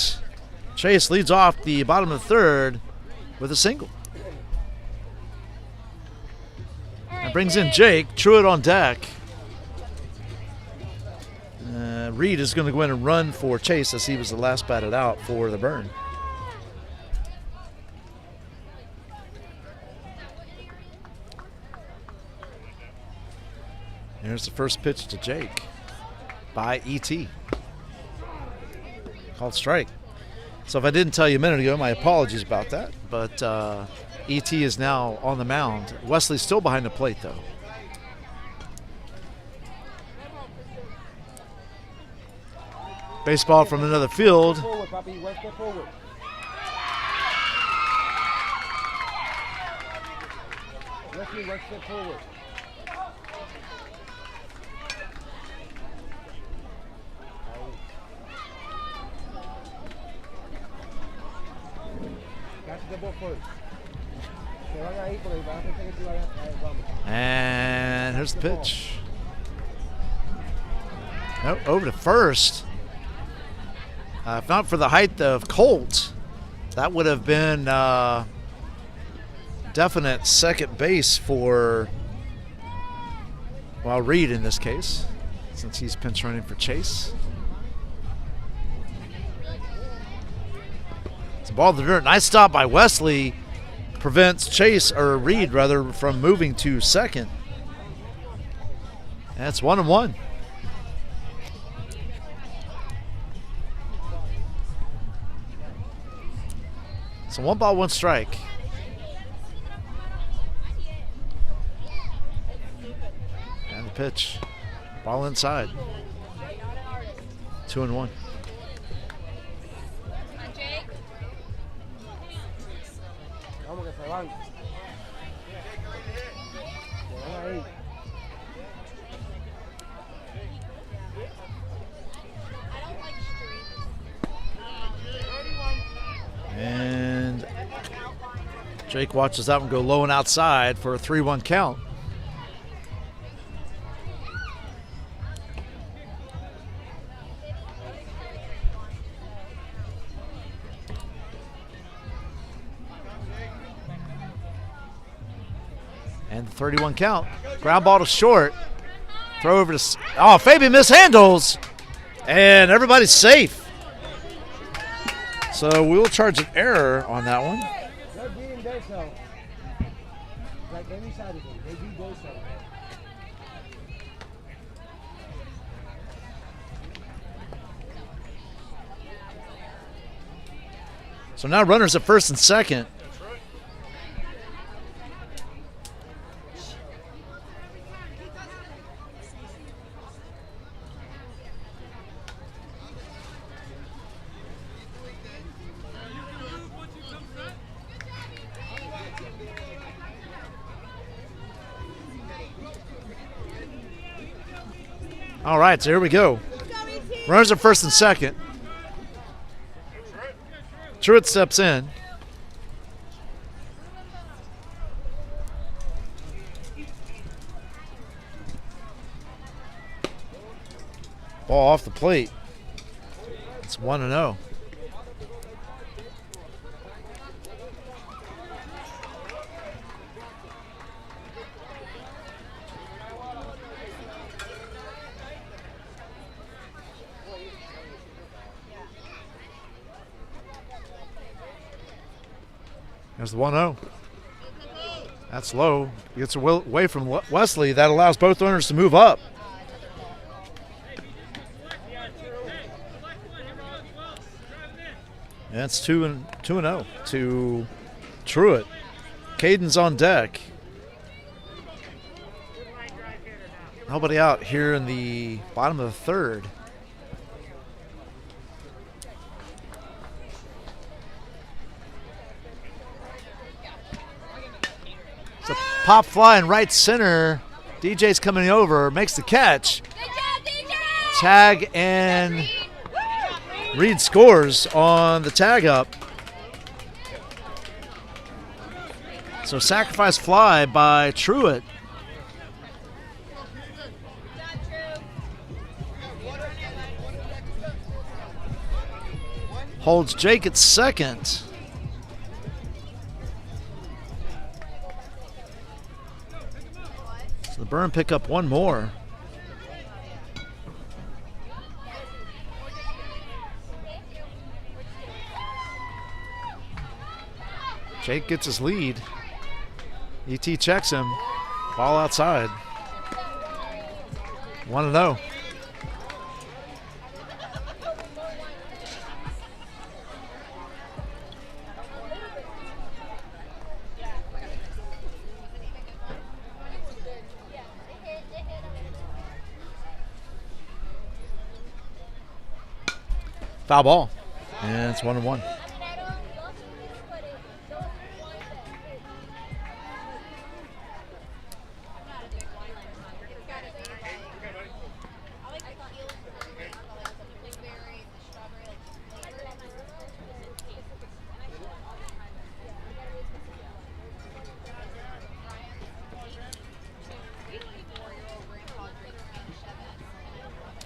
Chase leads off the bottom of the 3rd with a single. That brings in Jake. Truitt on deck. Reed is going to go in and run for Chase as he was the last batted out for the burn. Here's the first pitch to Jake by E.T. Called strike. So if I didn't tell you a minute ago, my apologies about that. But E.T. is now on the mound. Wesley's still behind the plate, though. Baseball from another field. Forward, Bobby. 1 step forward. Wesley, 1 step forward. And here's the pitch. Nope, over to first. If not for the height of Colt, that would have been definite second base for, well, Reed in this case, since he's pinch running for Chase. It's a ball to the dirt. Nice stop by Wesley. Prevents Chase, or Reed rather, from moving to second. That's 1-1. So 1 ball, 1 strike. And the pitch. Ball inside. 2-1. And Jake watches that one go low and outside for a 3-1 count. And the 31 count. Ground ball to short. Throw over to, oh, Fabian mishandles. And everybody's safe. So we'll charge an error on that one. They're beating their self. Like every Saturday, they beat their self. So now runners at first and second. All right, so here we go. Runners at first and second. Truitt steps in. Ball off the plate. It's 1-0. There's the 1-0. That's low. Gets away from Wesley. That allows both runners to move up. And it's 2-0 to Truitt. Caden's on deck. Nobody out here in the bottom of the third. It's a pop fly in right center. DJ's coming over, makes the catch. Good job, DJ! Tag and Reed scores on the tag up. So sacrifice fly by Truitt. Holds Jake at second. So the Burn pick up one more. Jake gets his lead. ET checks him. Ball outside. 1-0. Foul ball. And it's 1-1.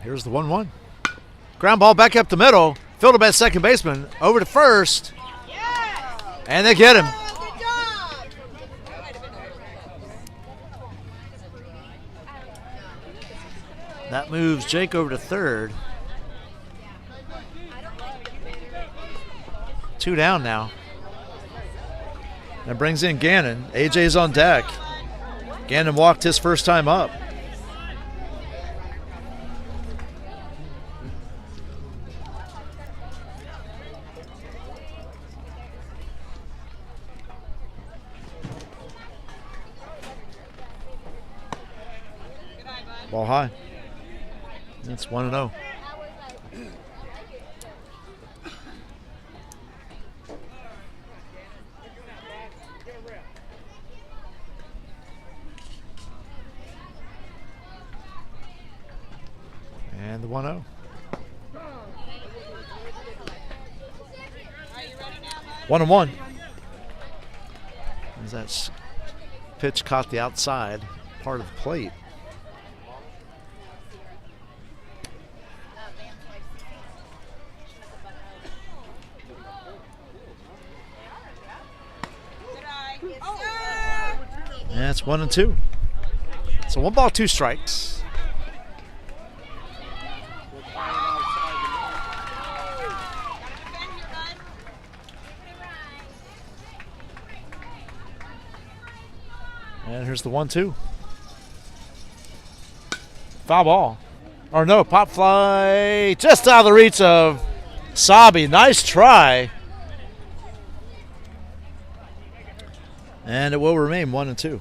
Here's the 1-1. Ground ball back up the middle. Fielded by second baseman. Over to first. And they get him. That moves Jake over to third. 2 down now. That brings in Gannon. AJ's on deck. Gannon walked his first time up. Ball high. That's 1-0. And the 1-0. 1-1. As that pitch caught the outside part of the plate. And it's 1-2. So 1 ball, 2 strikes. And here's the 1-2. Foul ball. Or no, pop fly just out of the reach of Sabi. Nice try. And it will remain 1-2.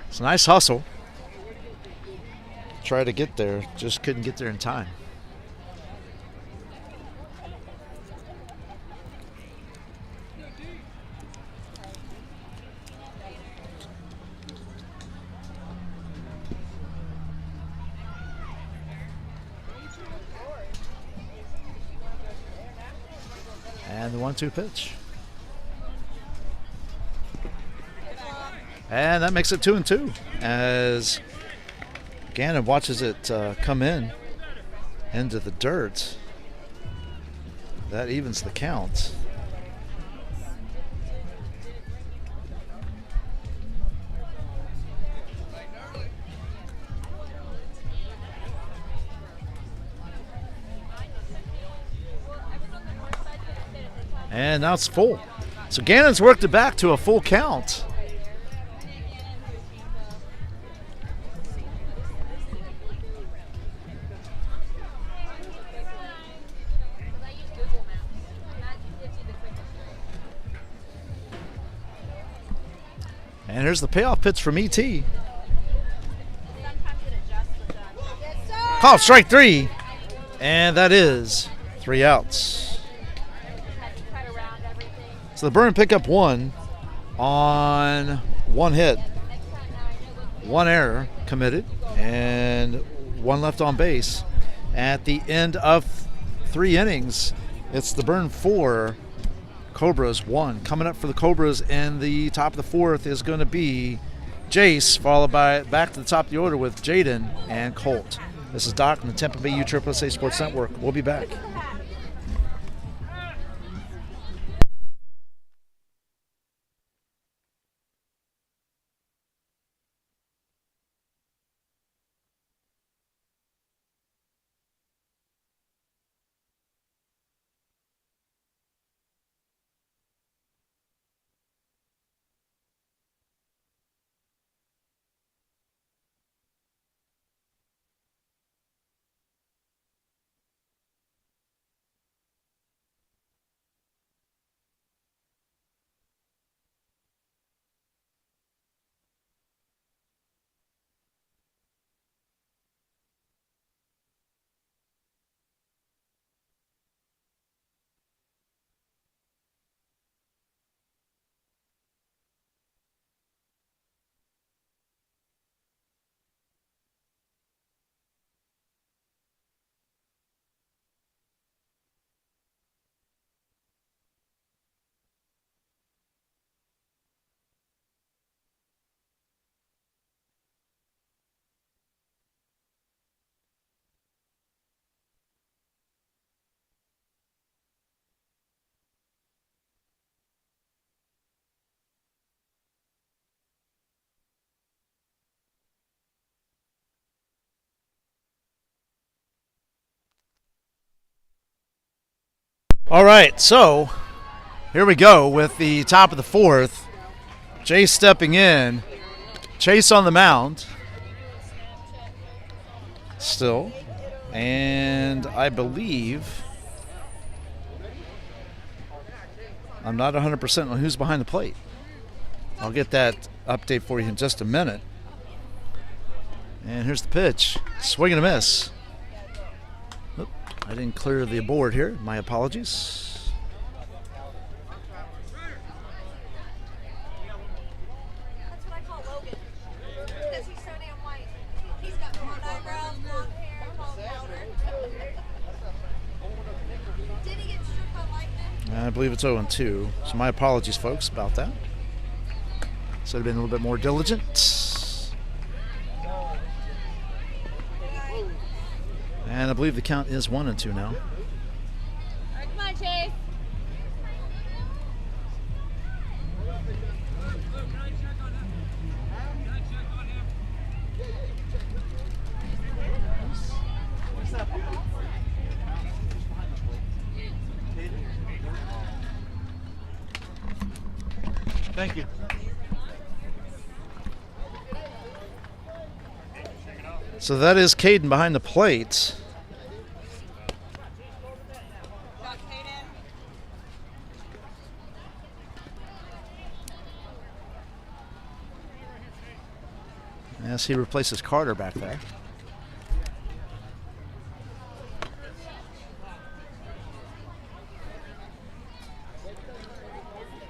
It's a nice hustle. Try to get there, just couldn't get there in time. And the 1-2 pitch. And that makes it 2-2 as Gannon watches it come in into the dirt. That evens the count. And now it's full. So Gannon's worked it back to a full count. And here's the payoff pitch from ET. Call strike 3. And that is 3 outs. So the Burn pick up 1 on 1 hit, 1 error committed, and 1 left on base. At the end of 3 innings, it's the Burn 4, Cobras 1. Coming up for the Cobras in the top of the 4th is going to be Jace, followed by back to the top of the order with Jaden and Colt. This is Doc from the Tampa Bay USSSA Sports Network. We'll be back. All right, so here we go with the top of the 4th. Jay stepping in. Chase on the mound. Still. And I believe I'm not 100% on who's behind the plate. I'll get that update for you in just a minute. And here's the pitch. Swing and a miss. Oop, I didn't clear the board here. My apologies. That's what I call Logan. Because he's so damn white. He's got blonde eyebrows, blonde hair, blonde powder. Did he get struck by lightning? I believe it's 0-2. So my apologies, folks, about that. Should have been a little bit more diligent. And I believe the count is 1-2 now. All right, come on, Chase. Thank you. So that is Caden behind the plate. Yes, he replaces Carter back there.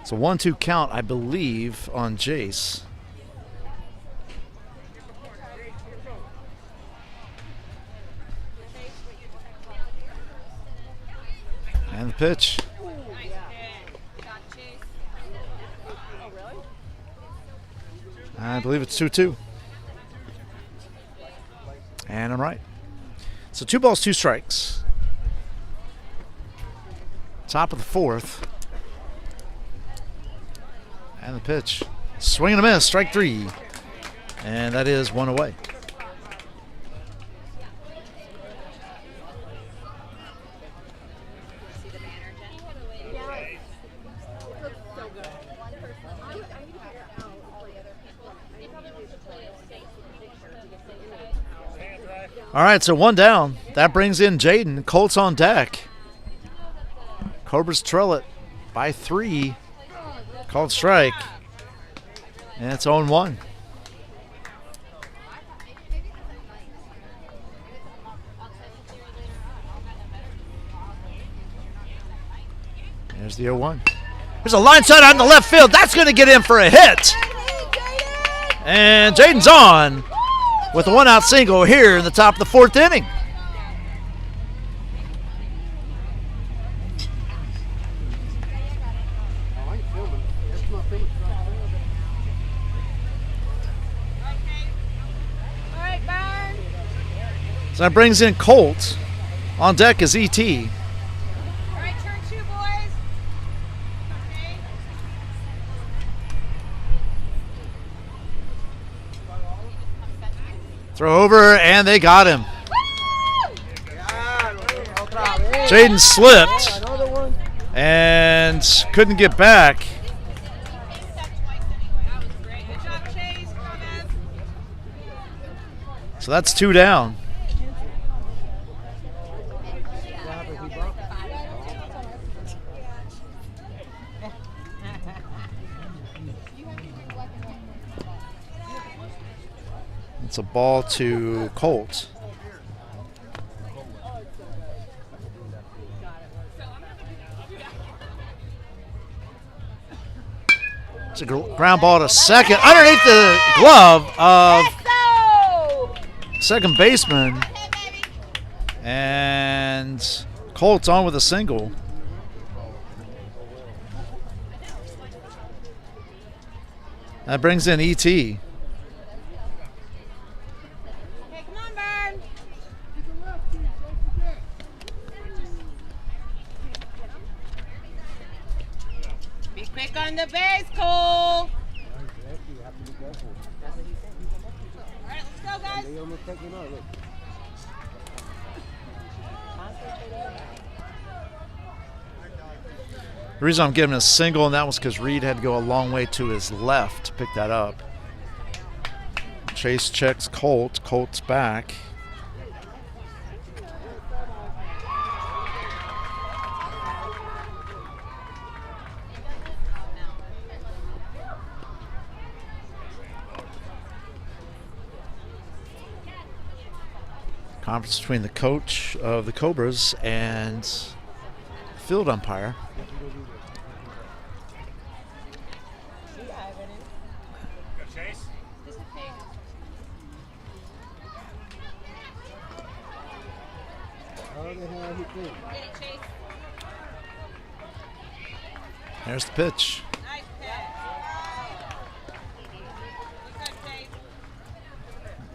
It's a 1-2 count, I believe, on Jace. And the pitch. I believe it's 2-2. And I'm right. So 2 balls, 2 strikes. Top of the 4th. And the pitch. Swing and a miss, strike 3. And that is 1 away. All right, so 1 down. That brings in Jaden. Colts on deck. Cobras trail it by 3. Called strike. And it's 0-1. There's the 0-1. There's a line shot out in the left field. That's going to get in for a hit. And Jaden's on with a one-out single here in the top of the 4th inning. So that brings in Colt. On deck is ET. All right, turn 2, boys. Okay. Throw over, and they got him. Jaden slipped and couldn't get back. So that's 2 down. It's a ball to Colt. It's a ground ball to second underneath the glove of second baseman. And Colt's on with a single. That brings in ET. Quick on the base, Cole. All right, let's go, guys. The reason I'm giving a single, and that was because Reed had to go a long way to his left to pick that up. Chase checks Colt. Colt's back. Conference between the coach of the Cobras and field umpire. Go Chase. There's the pitch. Nice pass. Good,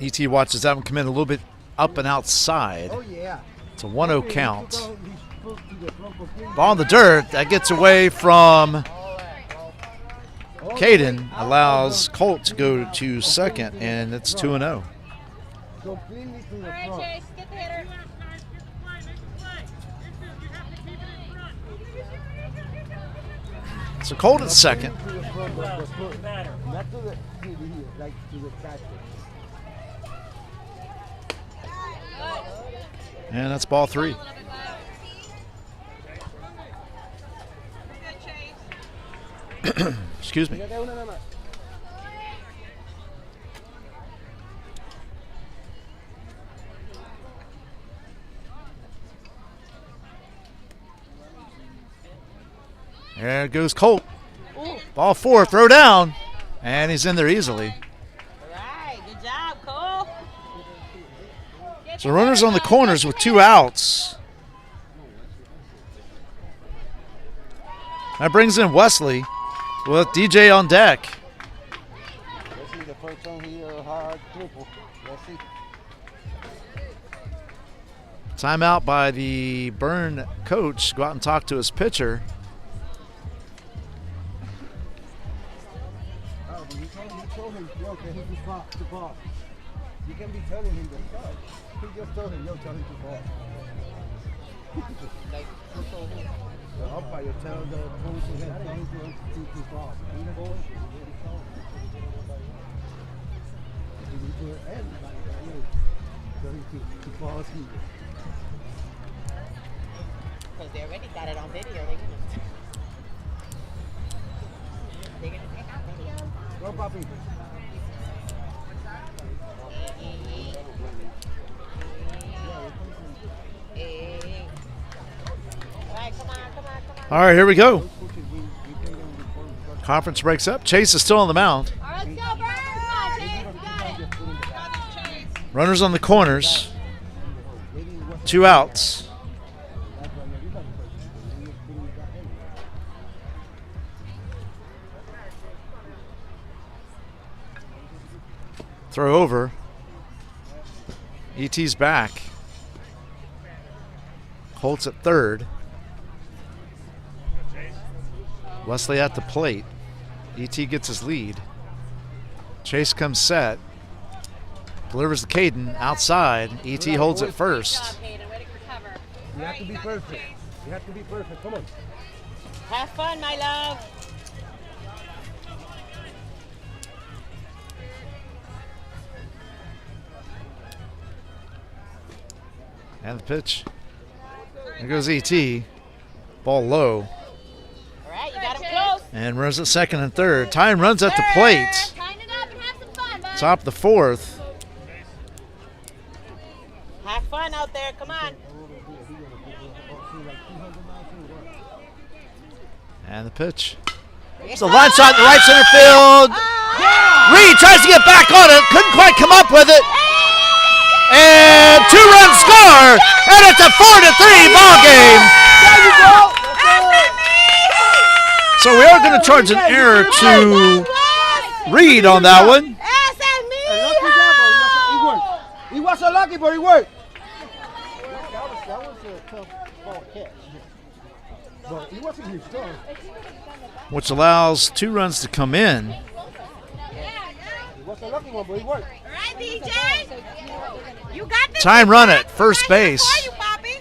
Chase. ET watches that one come in a little bit up and outside. Oh, yeah. It's a 1-0 count. Ball in the dirt. That gets away from Caden. Allows Colt to go to second, and it's 2-0. Completely to the All right, front. Chase, get the hitter. So Colt at second. To the front of the foot. Not to the here, like to the catcher. And that's ball 3. Good, Chase. Excuse me. Fíjate una nada más. There goes Colt. Ball 4, throw down. And he's in there easily. All right, good job, Cole. So runners on the corners with 2 outs. That brings in Wesley with DJ on deck. Let's see the first one here, hard triple. Let's see. Timeout by the Burn coach. Go out and talk to his pitcher. Oh, but you told him, yo, can he be far, too far? You can be telling him that, oh, he just told him, yo, tell him too far. Like, who told him? The umpire tell the coach to get things too far. He knows it. He already told him. He didn't do it, everybody got you. Tell him too far as he is. Because they already got it on video. They're gonna take out video. Go, Poppy. All right, here we go. Conference breaks up. Chase is still on the mound. All right, let's go, Burn. Come on, Chase. You got it. Runners on the corners. 2 outs. Throw over. ET's back. Holtz at third. Wesley at the plate. ET gets his lead. Chase comes set. Delivers to Caden outside. ET holds at first. You have to be perfect. You have to be perfect. Come on. Have fun, my love. And the pitch. There goes ET. Ball low. All right, you got him close. And runs at second and third. Time runs at the plate. Tighten it up and have some fun, bud. Top of the fourth. Have fun out there. Come on. And the pitch. It's a line shot in the right center field. Reed tries to get back on it. Couldn't quite come up with it. And 2-run score. And it's a 4-3 ball game. There you go. So we are going to charge an error to Reed on that one. Hey, lucky job, but he worked. He was so lucky, but he worked. That was a tough ball catch. But he wasn't huge strong. Which allows 2 runs to come in. He was a lucky one, but he worked. All right, DJ. You got this. Time run at first base. For you, Poppy.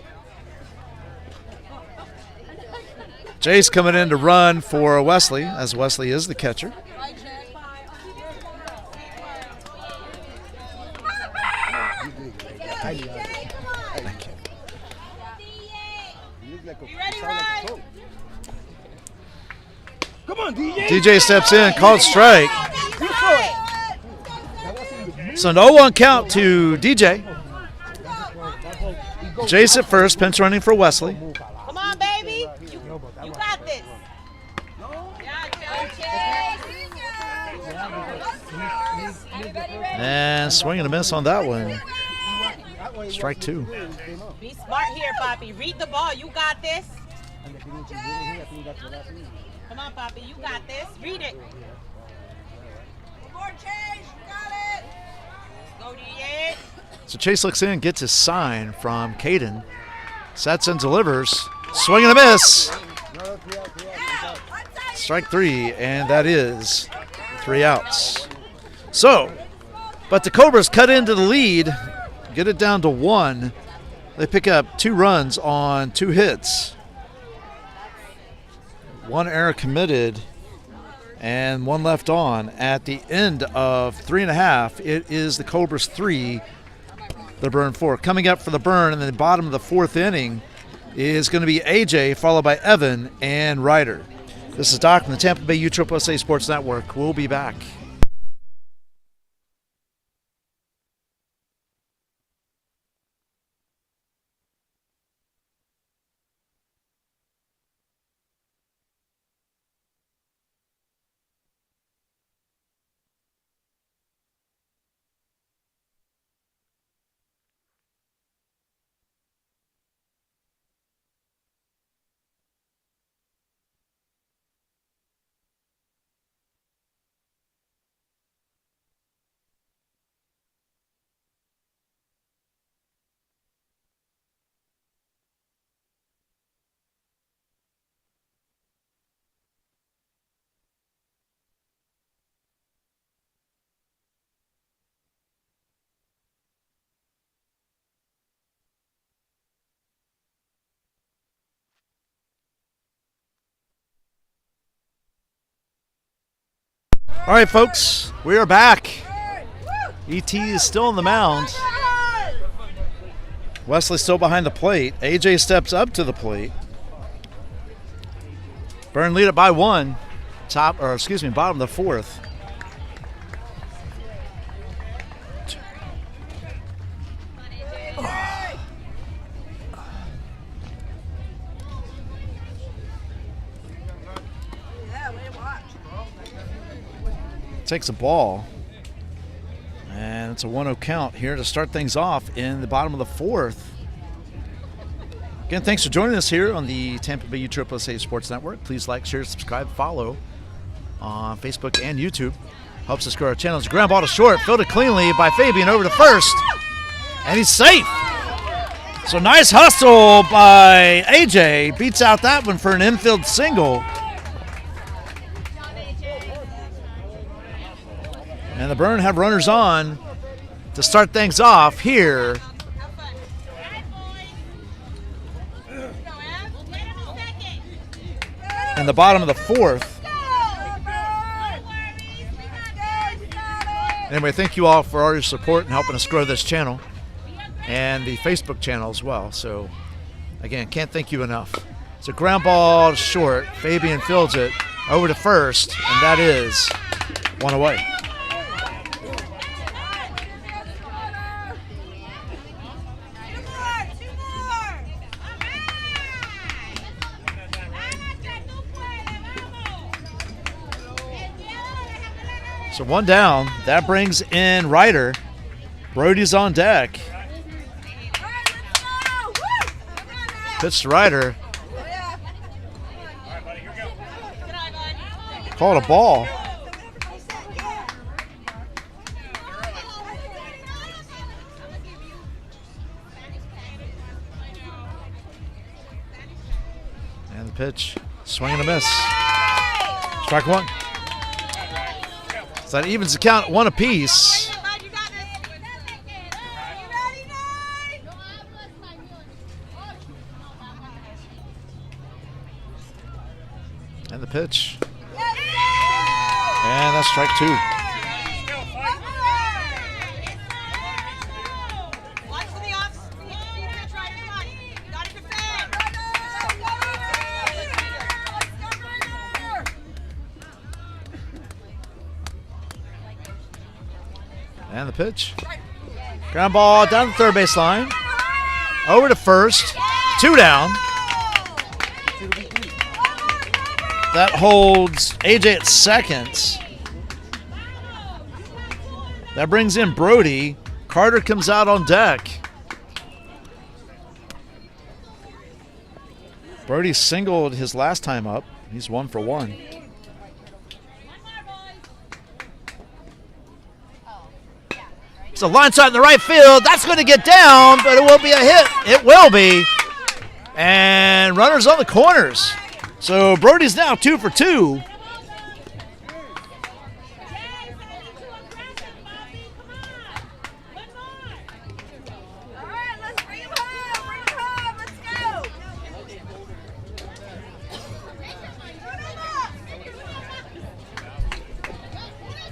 Jay's coming in to run for Wesley, as Wesley is the catcher. You ready, Ryan? Come on, DJ. DJ steps in, called strike. So an 0-1 count to DJ. Jace at first, pinch running for Wesley. Come on, baby. You got this. And swing and a miss on that one. Strike 2. Be smart here, Poppy. Read the ball. You got this. Come on, Poppy. You got this. Read it. More Chase. You got it. Go DJ. So Chase looks in, gets his sign from Caden. Sets and delivers. Swing and a miss. Strike 3, and that is 3 outs. So, but the Cobras cut into the lead, get it down to 1. They pick up 2 runs on 2 hits. 1 error committed and 1 left on. At the end of 3.5, it is the Cobras 3, the Burn 4. Coming up for the Burn in the bottom of the 4th inning is going to be AJ, followed by Evan and Ryder. This is Doc from the Tampa Bay USSSA Sports Network. We'll be back. All right, folks, we are back. ET is still on the mound. Wesley still behind the plate. AJ steps up to the plate. Burn lead it by 1. Bottom of the 4th. takes a ball. And it's a 1-0 count here to start things off in the bottom of the fourth. Again, thanks for joining us here on the Tampa Bay USSSA Sports Network. Please like, share, subscribe, follow on Facebook and YouTube. Helps us grow our channels. Ground ball to short, fielded cleanly by Fabian over to first. And he's safe. So nice hustle by AJ. Beats out that one for an infield single. And the Burn have runners on to start things off here. In the bottom of the fourth. Anyway, thank you all for all your support and helping us grow this channel and the Facebook channel as well. So, again, can't thank you enough. It's a ground ball short. Fabian fields it over to first, and that is one away. So one down. That brings in Ryder. Brody's on deck. Pitch to Ryder. Called a ball. And the pitch. Swing and a miss. Strike one. So that evens the count at one apiece. And the pitch. And that's strike two. And the pitch. Ground ball down the third base line. Over to first. Two down. That holds AJ at second. That brings in Brody. Carter comes out on deck. Brody singled his last time up. He's 1 for 1. So line shot in the right field. That's going to get down, but it won't be a hit. It will be. And runners on the corners. So Brody's now 2 for 2.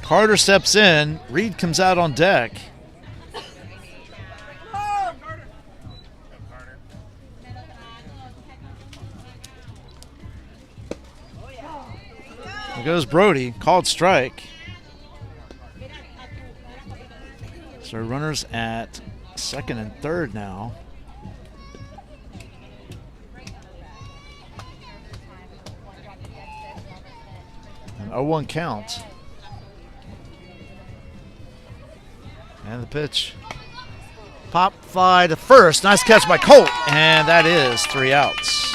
Carter steps in. Reed comes out on deck. There goes Brody, called strike. So runners at second and third now. An 0-1 count. And the pitch. Pop fly to first. Nice catch by Colt. And that is 3 outs.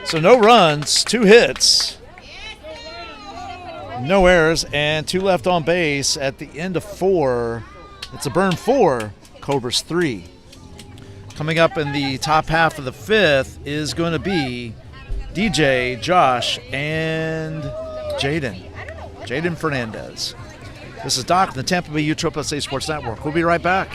So no runs, 2 hits, no errors, and 2 left on base at the end of 4. It's a Burn 4, Cobras 3. Coming up in the top half of the 5th is going to be DJ, Josh, and Jaden Fernandez. This is Doc from the Tampa Bay USSSA Sports Network. We'll be right back.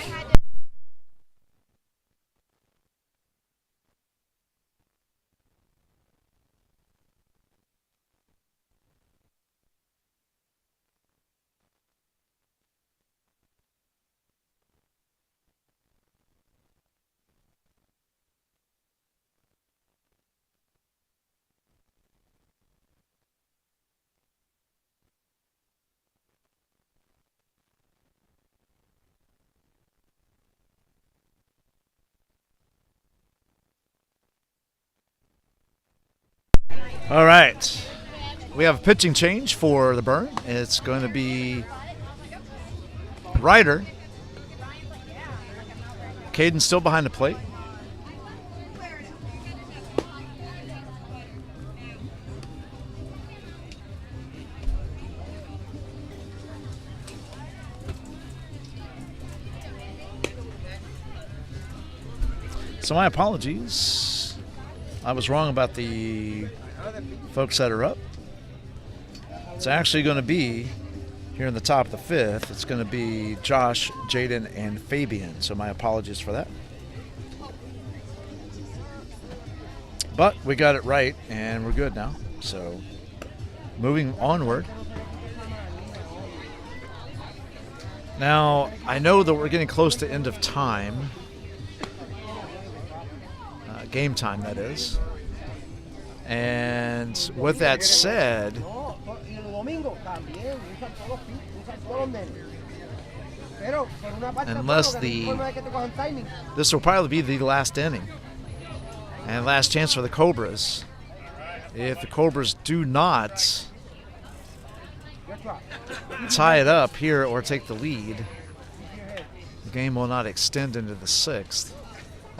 All right. We have a pitching change for the Burn. It's going to be Ryder. Caden's still behind the plate. So my apologies. I was wrong about the folks that are up. It's actually going to be here in the top of the fifth. It's going to be Josh, Jaden, and Fabian. So my apologies for that. But we got it right, and we're good now. So moving onward. Now, I know that we're getting close to end of time. Game time, that is. And with that said, unless this will probably be the last inning and last chance for the Cobras. If the Cobras do not tie it up here or take the lead, the game will not extend into the sixth.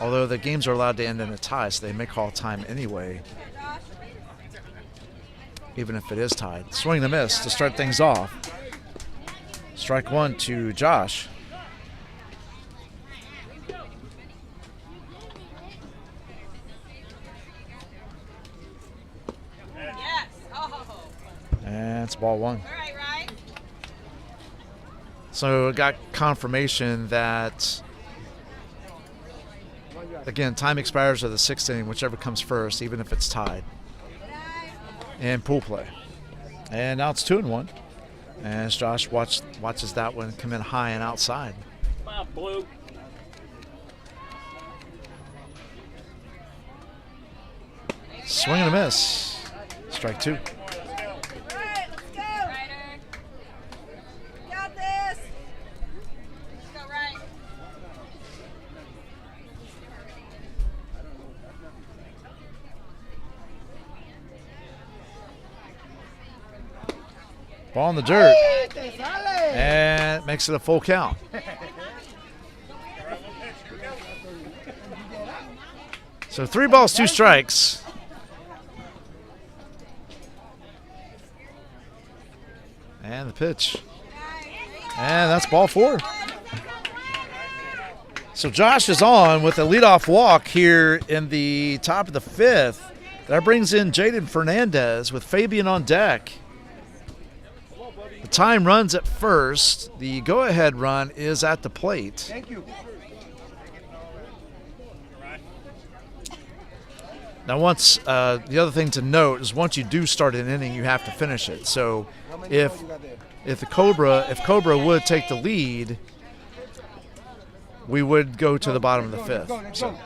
Although the games are allowed to end in a tie, so they may call time anyway, even if it is tied. Swing and a miss to start things off. Strike one to Josh. Yes. Oh. And it's ball one. All right, right. So it got confirmation that, again, time expires at the sixth inning, whichever comes first, even if it's tied. And pool play. And now it's 2-1. As Josh watches that one come in high and outside. Wow, blue. Swing and a miss. Strike two. All right, let's go. Ryder. Got this. Let's go right. Ball in the dirt. And makes it a full count. So 3 balls, 2 strikes. And the pitch. And that's ball 4. So Josh is on with a leadoff walk here in the top of the 5th. That brings in Jaden Fernandez with Fabian on deck. The time runs at first. The go-ahead run is at the plate. Thank you. Now, once the other thing to note is once you do start an inning, you have to finish it. So, if Cobra would take the lead, we would go to the bottom of the 5th. Let's So, go.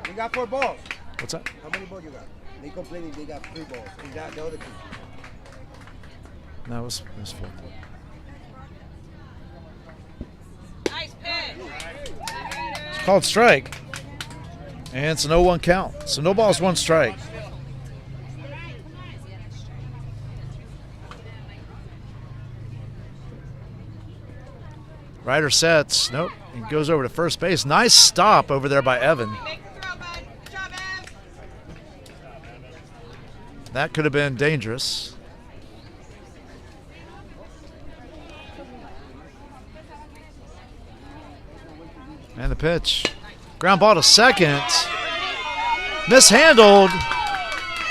We got 4 balls. what's that? How many balls you got? They complaining they got 3 balls. We got the other 2. No, it was 4. Nice pitch. It's called strike, and it's an 0-1 count. So no balls, 1 strike. Ryder sets. Nope. He goes over to first base. Nice stop over there by Evan. Make the throw, bud. Good job, Ev. That could have been dangerous. And the pitch. Ground ball to second. Mishandled.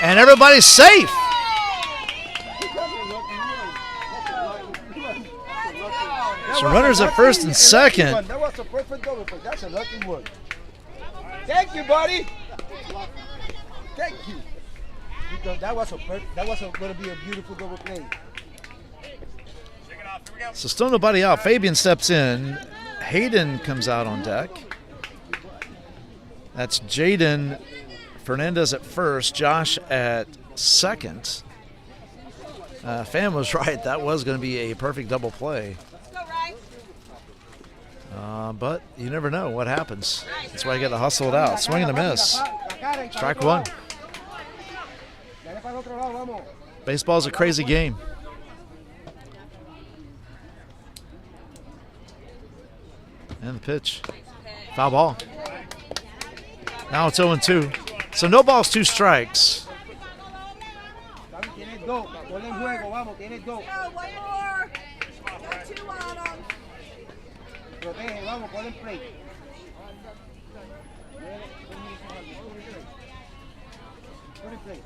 And everybody's safe. So runners at first and second. That was a perfect double play. That's a lucky one. Thank you, buddy. Thank you. Because that was going to be a beautiful double play. So still nobody out. Fabian steps in. Hayden comes out on deck. That's Jaden Fernandez at first, Josh at second. Fan was right. That was going to be a perfect double play. Let's go right. But you never know what happens. That's why you got to hustle it out. Swing and a miss. Strike one. Baseball's a crazy game. And the pitch. Foul ball. Now it's 0-2. So no balls, 2 strikes. Go, ponle en juego, vamos, tienes dos. Go, one more. Got 2 on them. Protege, vamos, ponle en play. Put in play.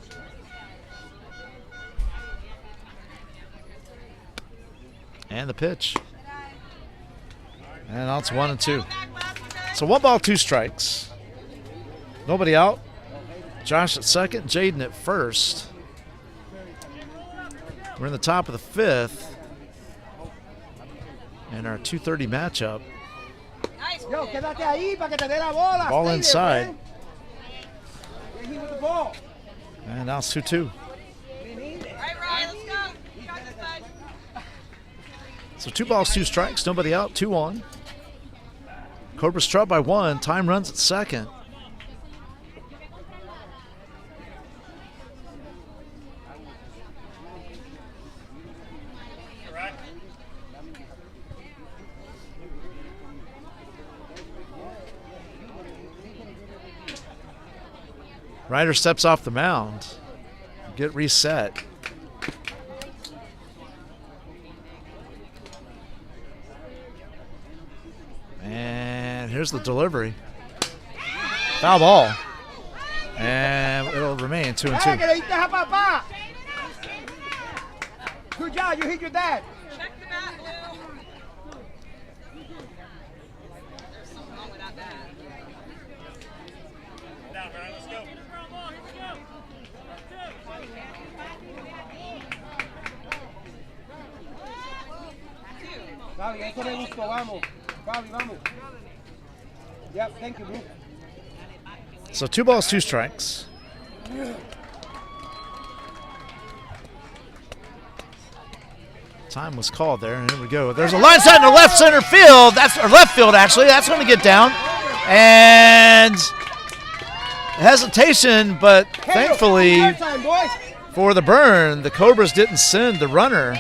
And the pitch. And now it's 1-2. So 1 ball, 2 strikes. Nobody out. Josh at second, Jaden at first. We're in the top of the 5th. And our 2:30 matchup. Yo, quédate ahí para que te dé la bola. Ball Stay there, inside. man. Get hit with the ball. And now it's 2-2. All right, Ryan, let's go. You got this, bud. So 2 balls, 2 strikes. Nobody out. 2 on. Cobras trail by 1. Time runs at second. Ryder steps off the mound. Get reset. And here's the delivery. Foul ball. And it'll remain 2-2. Hey, que le diste a papá. Good job, you hit your dad. Check the bat, Lou. There's something wrong with that bat. Down, Ryan. Let's go. Fabi, eso me gustó, vamos. Fabi, vamos. Yep, thank you, bro. So 2 balls, 2 strikes. Time was called there, and here we go. There's a line shot in the left center field. That's or left field actually. That's going to get down, and hesitation, but thankfully Ball time, boys. for the burn, the Cobras didn't send the runner,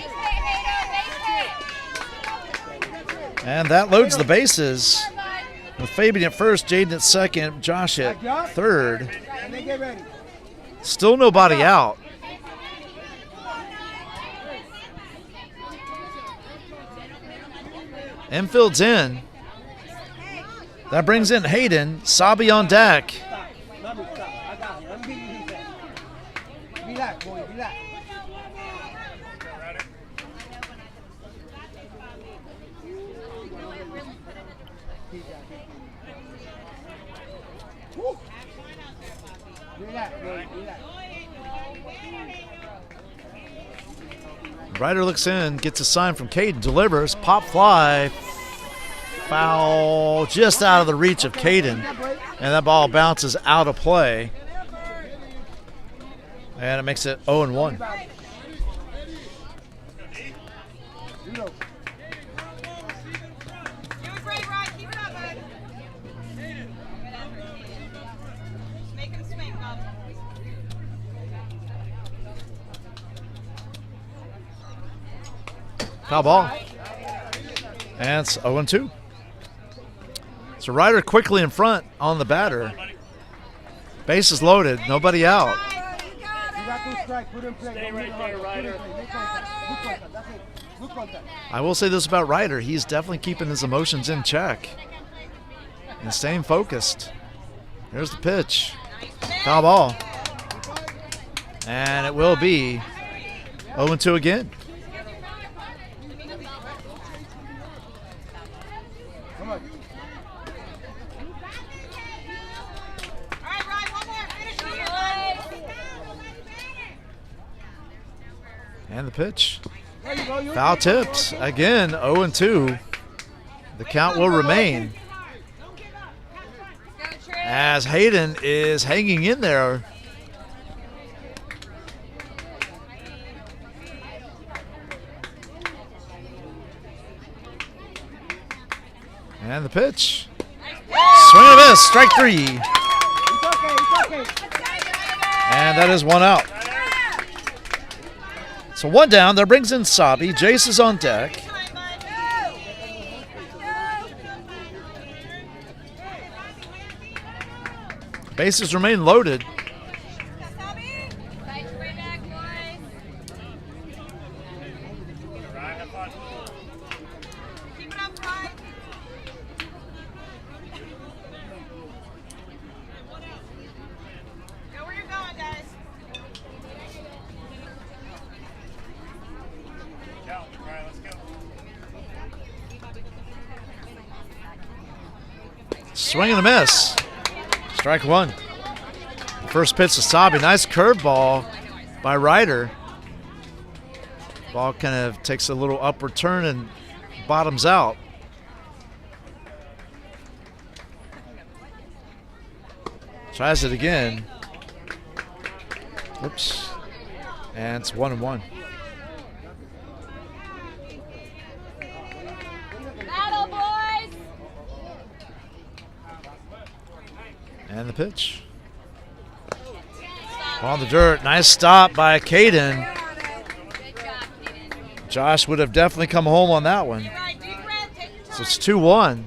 and that loads the bases. With Fabian at first, Jaden at second, Josh at third. And then get ready. Still nobody out. Infield's in. That brings in Hayden. Sabi on deck. Stop. Mami, stop. I got it. Let me give you his head. Relax, boy. Relax. Woo. Relax, boy. Relax. Ryder looks in, gets a sign from Caden, delivers, pop fly, foul just out of the reach of Caden, and that ball bounces out of play, and it makes it 0-1. Judo. Doing great, Ryan. Keep it up, bud. Just make him swing, bub. Foul ball. And it's 0-2. So Ryder quickly in front on the batter. Base is loaded, nobody out. You got two strikes. Put in play. Stay right there, Ryder. Make contact. Good contact. That's it. Good contact. I will say this about Ryder, he's definitely keeping his emotions in check and staying focused. Here's the pitch. Foul ball. And it will be 0-2 again. Come on. All right, Ryan, one more. Finish it here, bud. And the pitch. There you go. You Foul tipped. Again, 0-2. The count will remain as Hayden is hanging in there. And the pitch. Swing and a miss. Strike 3. It's okay. It's okay. And that is 1 out. So one down. That brings in Sabi. Jace is on deck. Bases remain loaded. Swing and a miss. Strike one. First pitch to Sabi. Nice curveball by Ryder. Ball kind of takes a little upward turn and bottoms out. Tries it again. Oops. And it's 1-1. Battle, boys! And the pitch. On the dirt. Nice stop by Caden. Josh would have definitely come home on that one. So it's 2-1.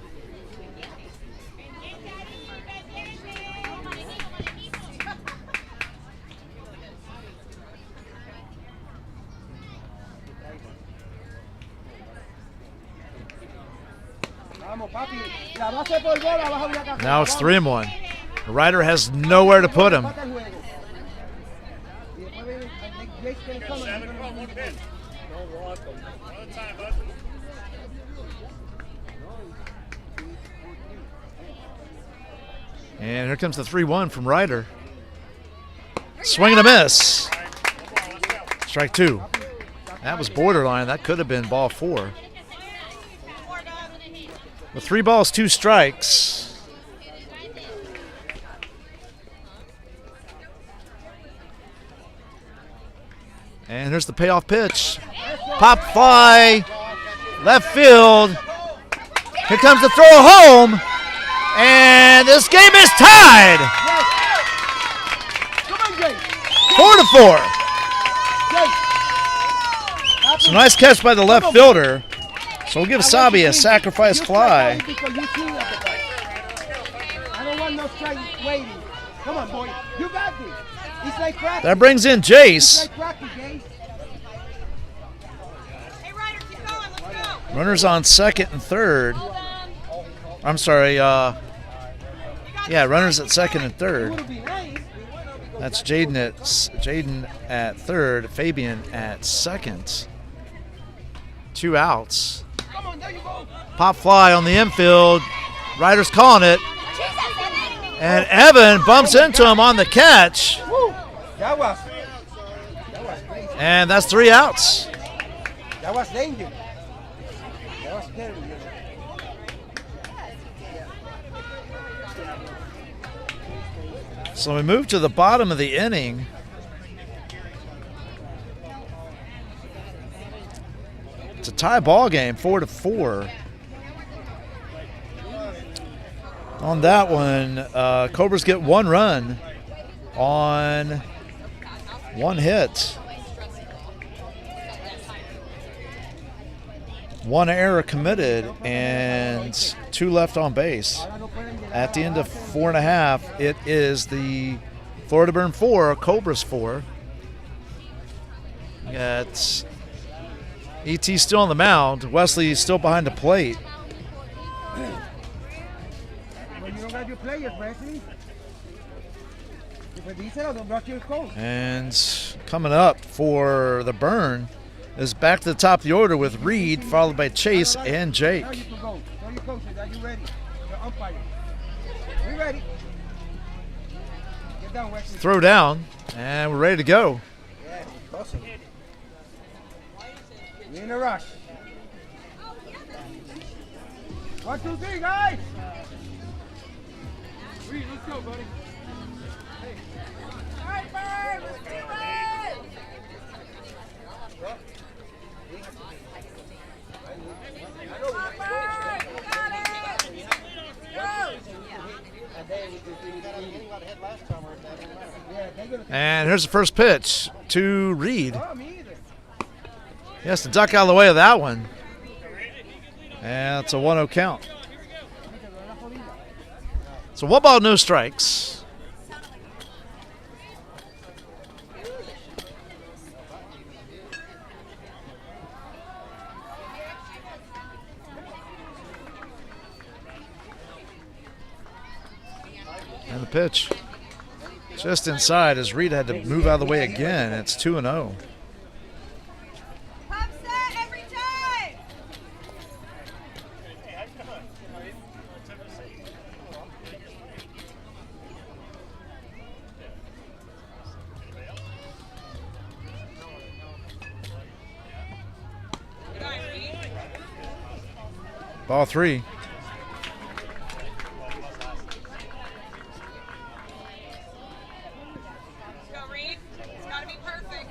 Now it's 3-1. Ryder has nowhere to put him. And here comes the 3-1 from Ryder. Swing and a miss. Strike two. That was borderline. That could have been ball four. With 3 balls, 2 strikes. And here's the payoff pitch. Pop fly. Left field. Here comes the throw home. And this game is tied. 4-4. So nice catch by the left fielder. So we'll give Sabi a sacrifice fly. I don't want no strike waiting. Come on, boy. You got this. It's like practice. That brings in Jace. Runners on second and third. I'm sorry. Yeah, runners at second and third. That's Jaden at third. Fabian at second. 2 outs. Pop fly on the infield. Ryder's calling it. And Evan bumps into him on the catch. And that's 3 outs. That was danger. That was terrible. So we move to the bottom of the inning. It's a tie ball game, 4-4. On that one, Cobras get 1 run on 1 hit. 1 error committed and 2 left on base. At the end of 4.5, it is the Florida Burn 4, Cobras 4. Got ET still on the mound. Wesley still behind the plate. And coming up for the Burn is back to the top of the order with Reed, followed by Chase and Jake. Throw down, and we're ready to go. We're in a rush. 1, 2, 3, guys. Reed, let's go, buddy. All right, Bird, let's do it! Come on, Bird, you got it! Go! And here's the first pitch to Reed. Oh, me either. He has to duck out of the way of that one. And it's a 1-0 count. So 1 ball, no strikes. And the pitch just inside as Reed had to move out of the way again. It's 2-0. Pop set every time. Ball 3. It's got to be perfect.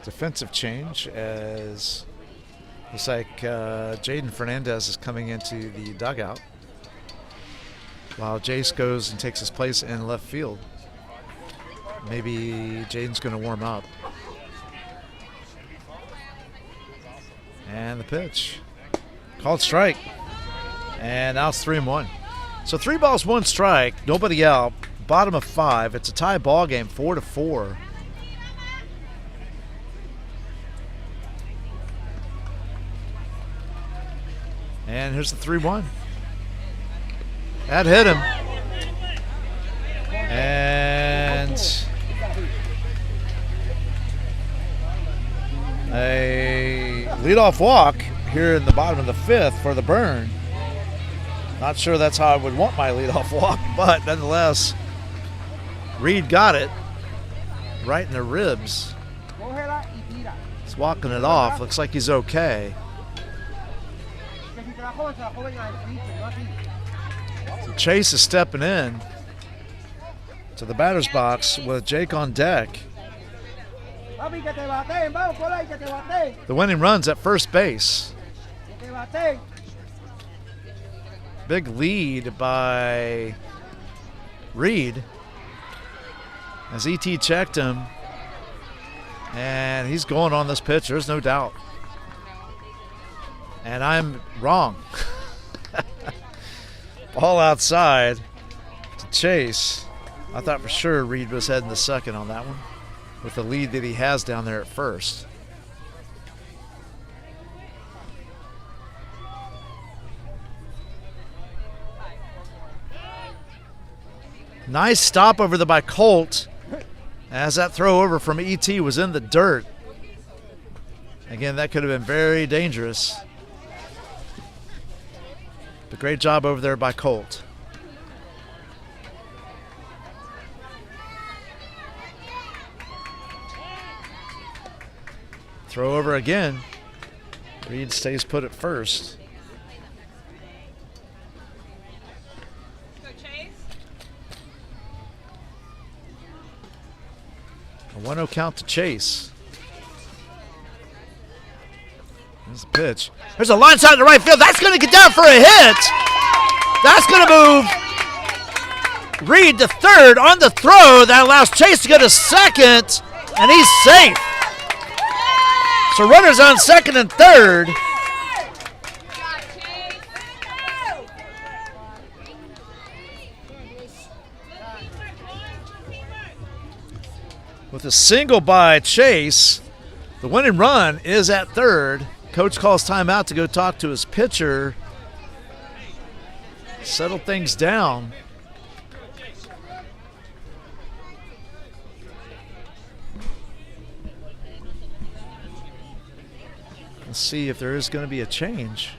Defensive change as looks like Jaden Fernandez is coming into the dugout while Jace goes and takes his place in left field. Maybe Jaden's going to warm up. And the pitch. Called strike. And now it's 3-1. So 3 balls, 1 strike. Nobody out. Bottom of 5. It's a tie ball game, 4-4. And here's the 3-1. That hit him. And a leadoff walk here in the bottom of the 5th for the Burn. Not sure that's how I would want my leadoff walk, but nonetheless, Reed got it right in the ribs. He's walking it off. Looks like he's okay. So Chase is stepping in to the batter's box with Jake on deck. The winning run's at first base. Big lead by Reed as ET checked him, and he's going on this pitch, there's no doubt. And I'm wrong. Ball outside to Chase. I thought for sure Reed was heading to second on that one with the lead that he has down there at first. Nice stop over there by Colt as that throw over from ET was in the dirt. Again, that could have been very dangerous. But great job over there by Colt. Throw over again. Reed stays put at first. A 1-0 count to Chase. There's the pitch. There's a line shot to right field. That's going to get down for a hit. That's going to move Reed to third on the throw. That allows Chase to go to second, and he's safe. So runners on second and third. With a single by Chase, the winning run is at third. Coach calls timeout to go talk to his pitcher, settle things down. Let's see if there is going to be a change.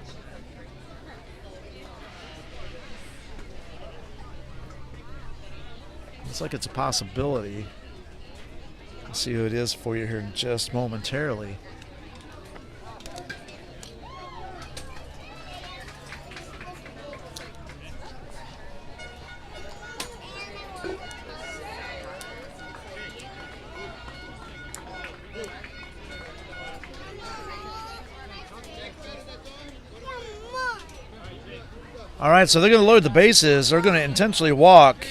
Looks like it's a possibility. I'll see who it is for you here in just momentarily. All right, so they're going to load the bases. They're going to intentionally walk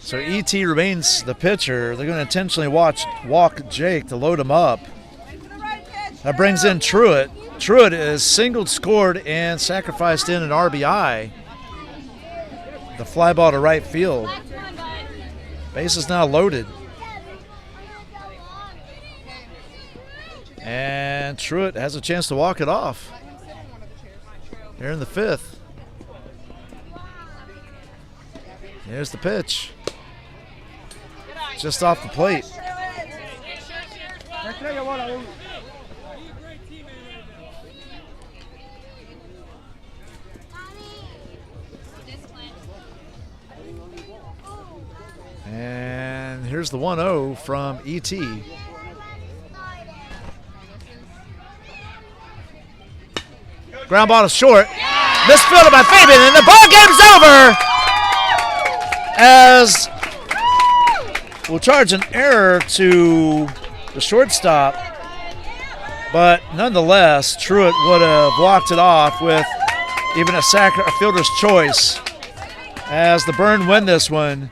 So ET remains the pitcher. They're going to intentionally walk Jake to load him up. That brings in Truitt. Truitt is singled, scored, and sacrificed in an RBI. The fly ball to right field. Base is now loaded. And Truitt has a chance to walk it off here in the 5th. Here's the pitch. Just off the plate. And here's the 1-0 from ET. Ground ball to short. Misfielded by Fabian, and the ball game's over. As we'll charge an error to the shortstop, but nonetheless, Truitt would have walked it off with even a fielder's choice. As the Burn win this one,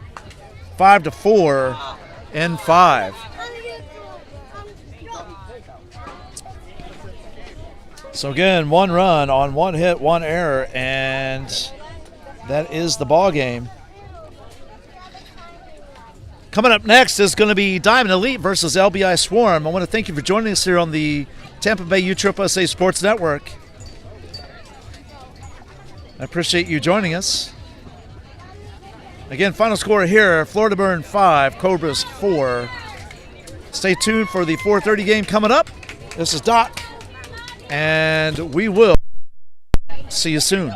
5-4 in 5. So again, 1 run on 1 hit, 1 error, and that is the ball game. Coming up next is going to be Diamond Elite versus LBI Swarm. I want to thank you for joining us here on the Tampa Bay USSSA Sports Network. I appreciate you joining us. Again, final score here, Florida Burn 5, Cobras 4. Stay tuned for the 4:30 game coming up. This is Doc, and we will see you soon.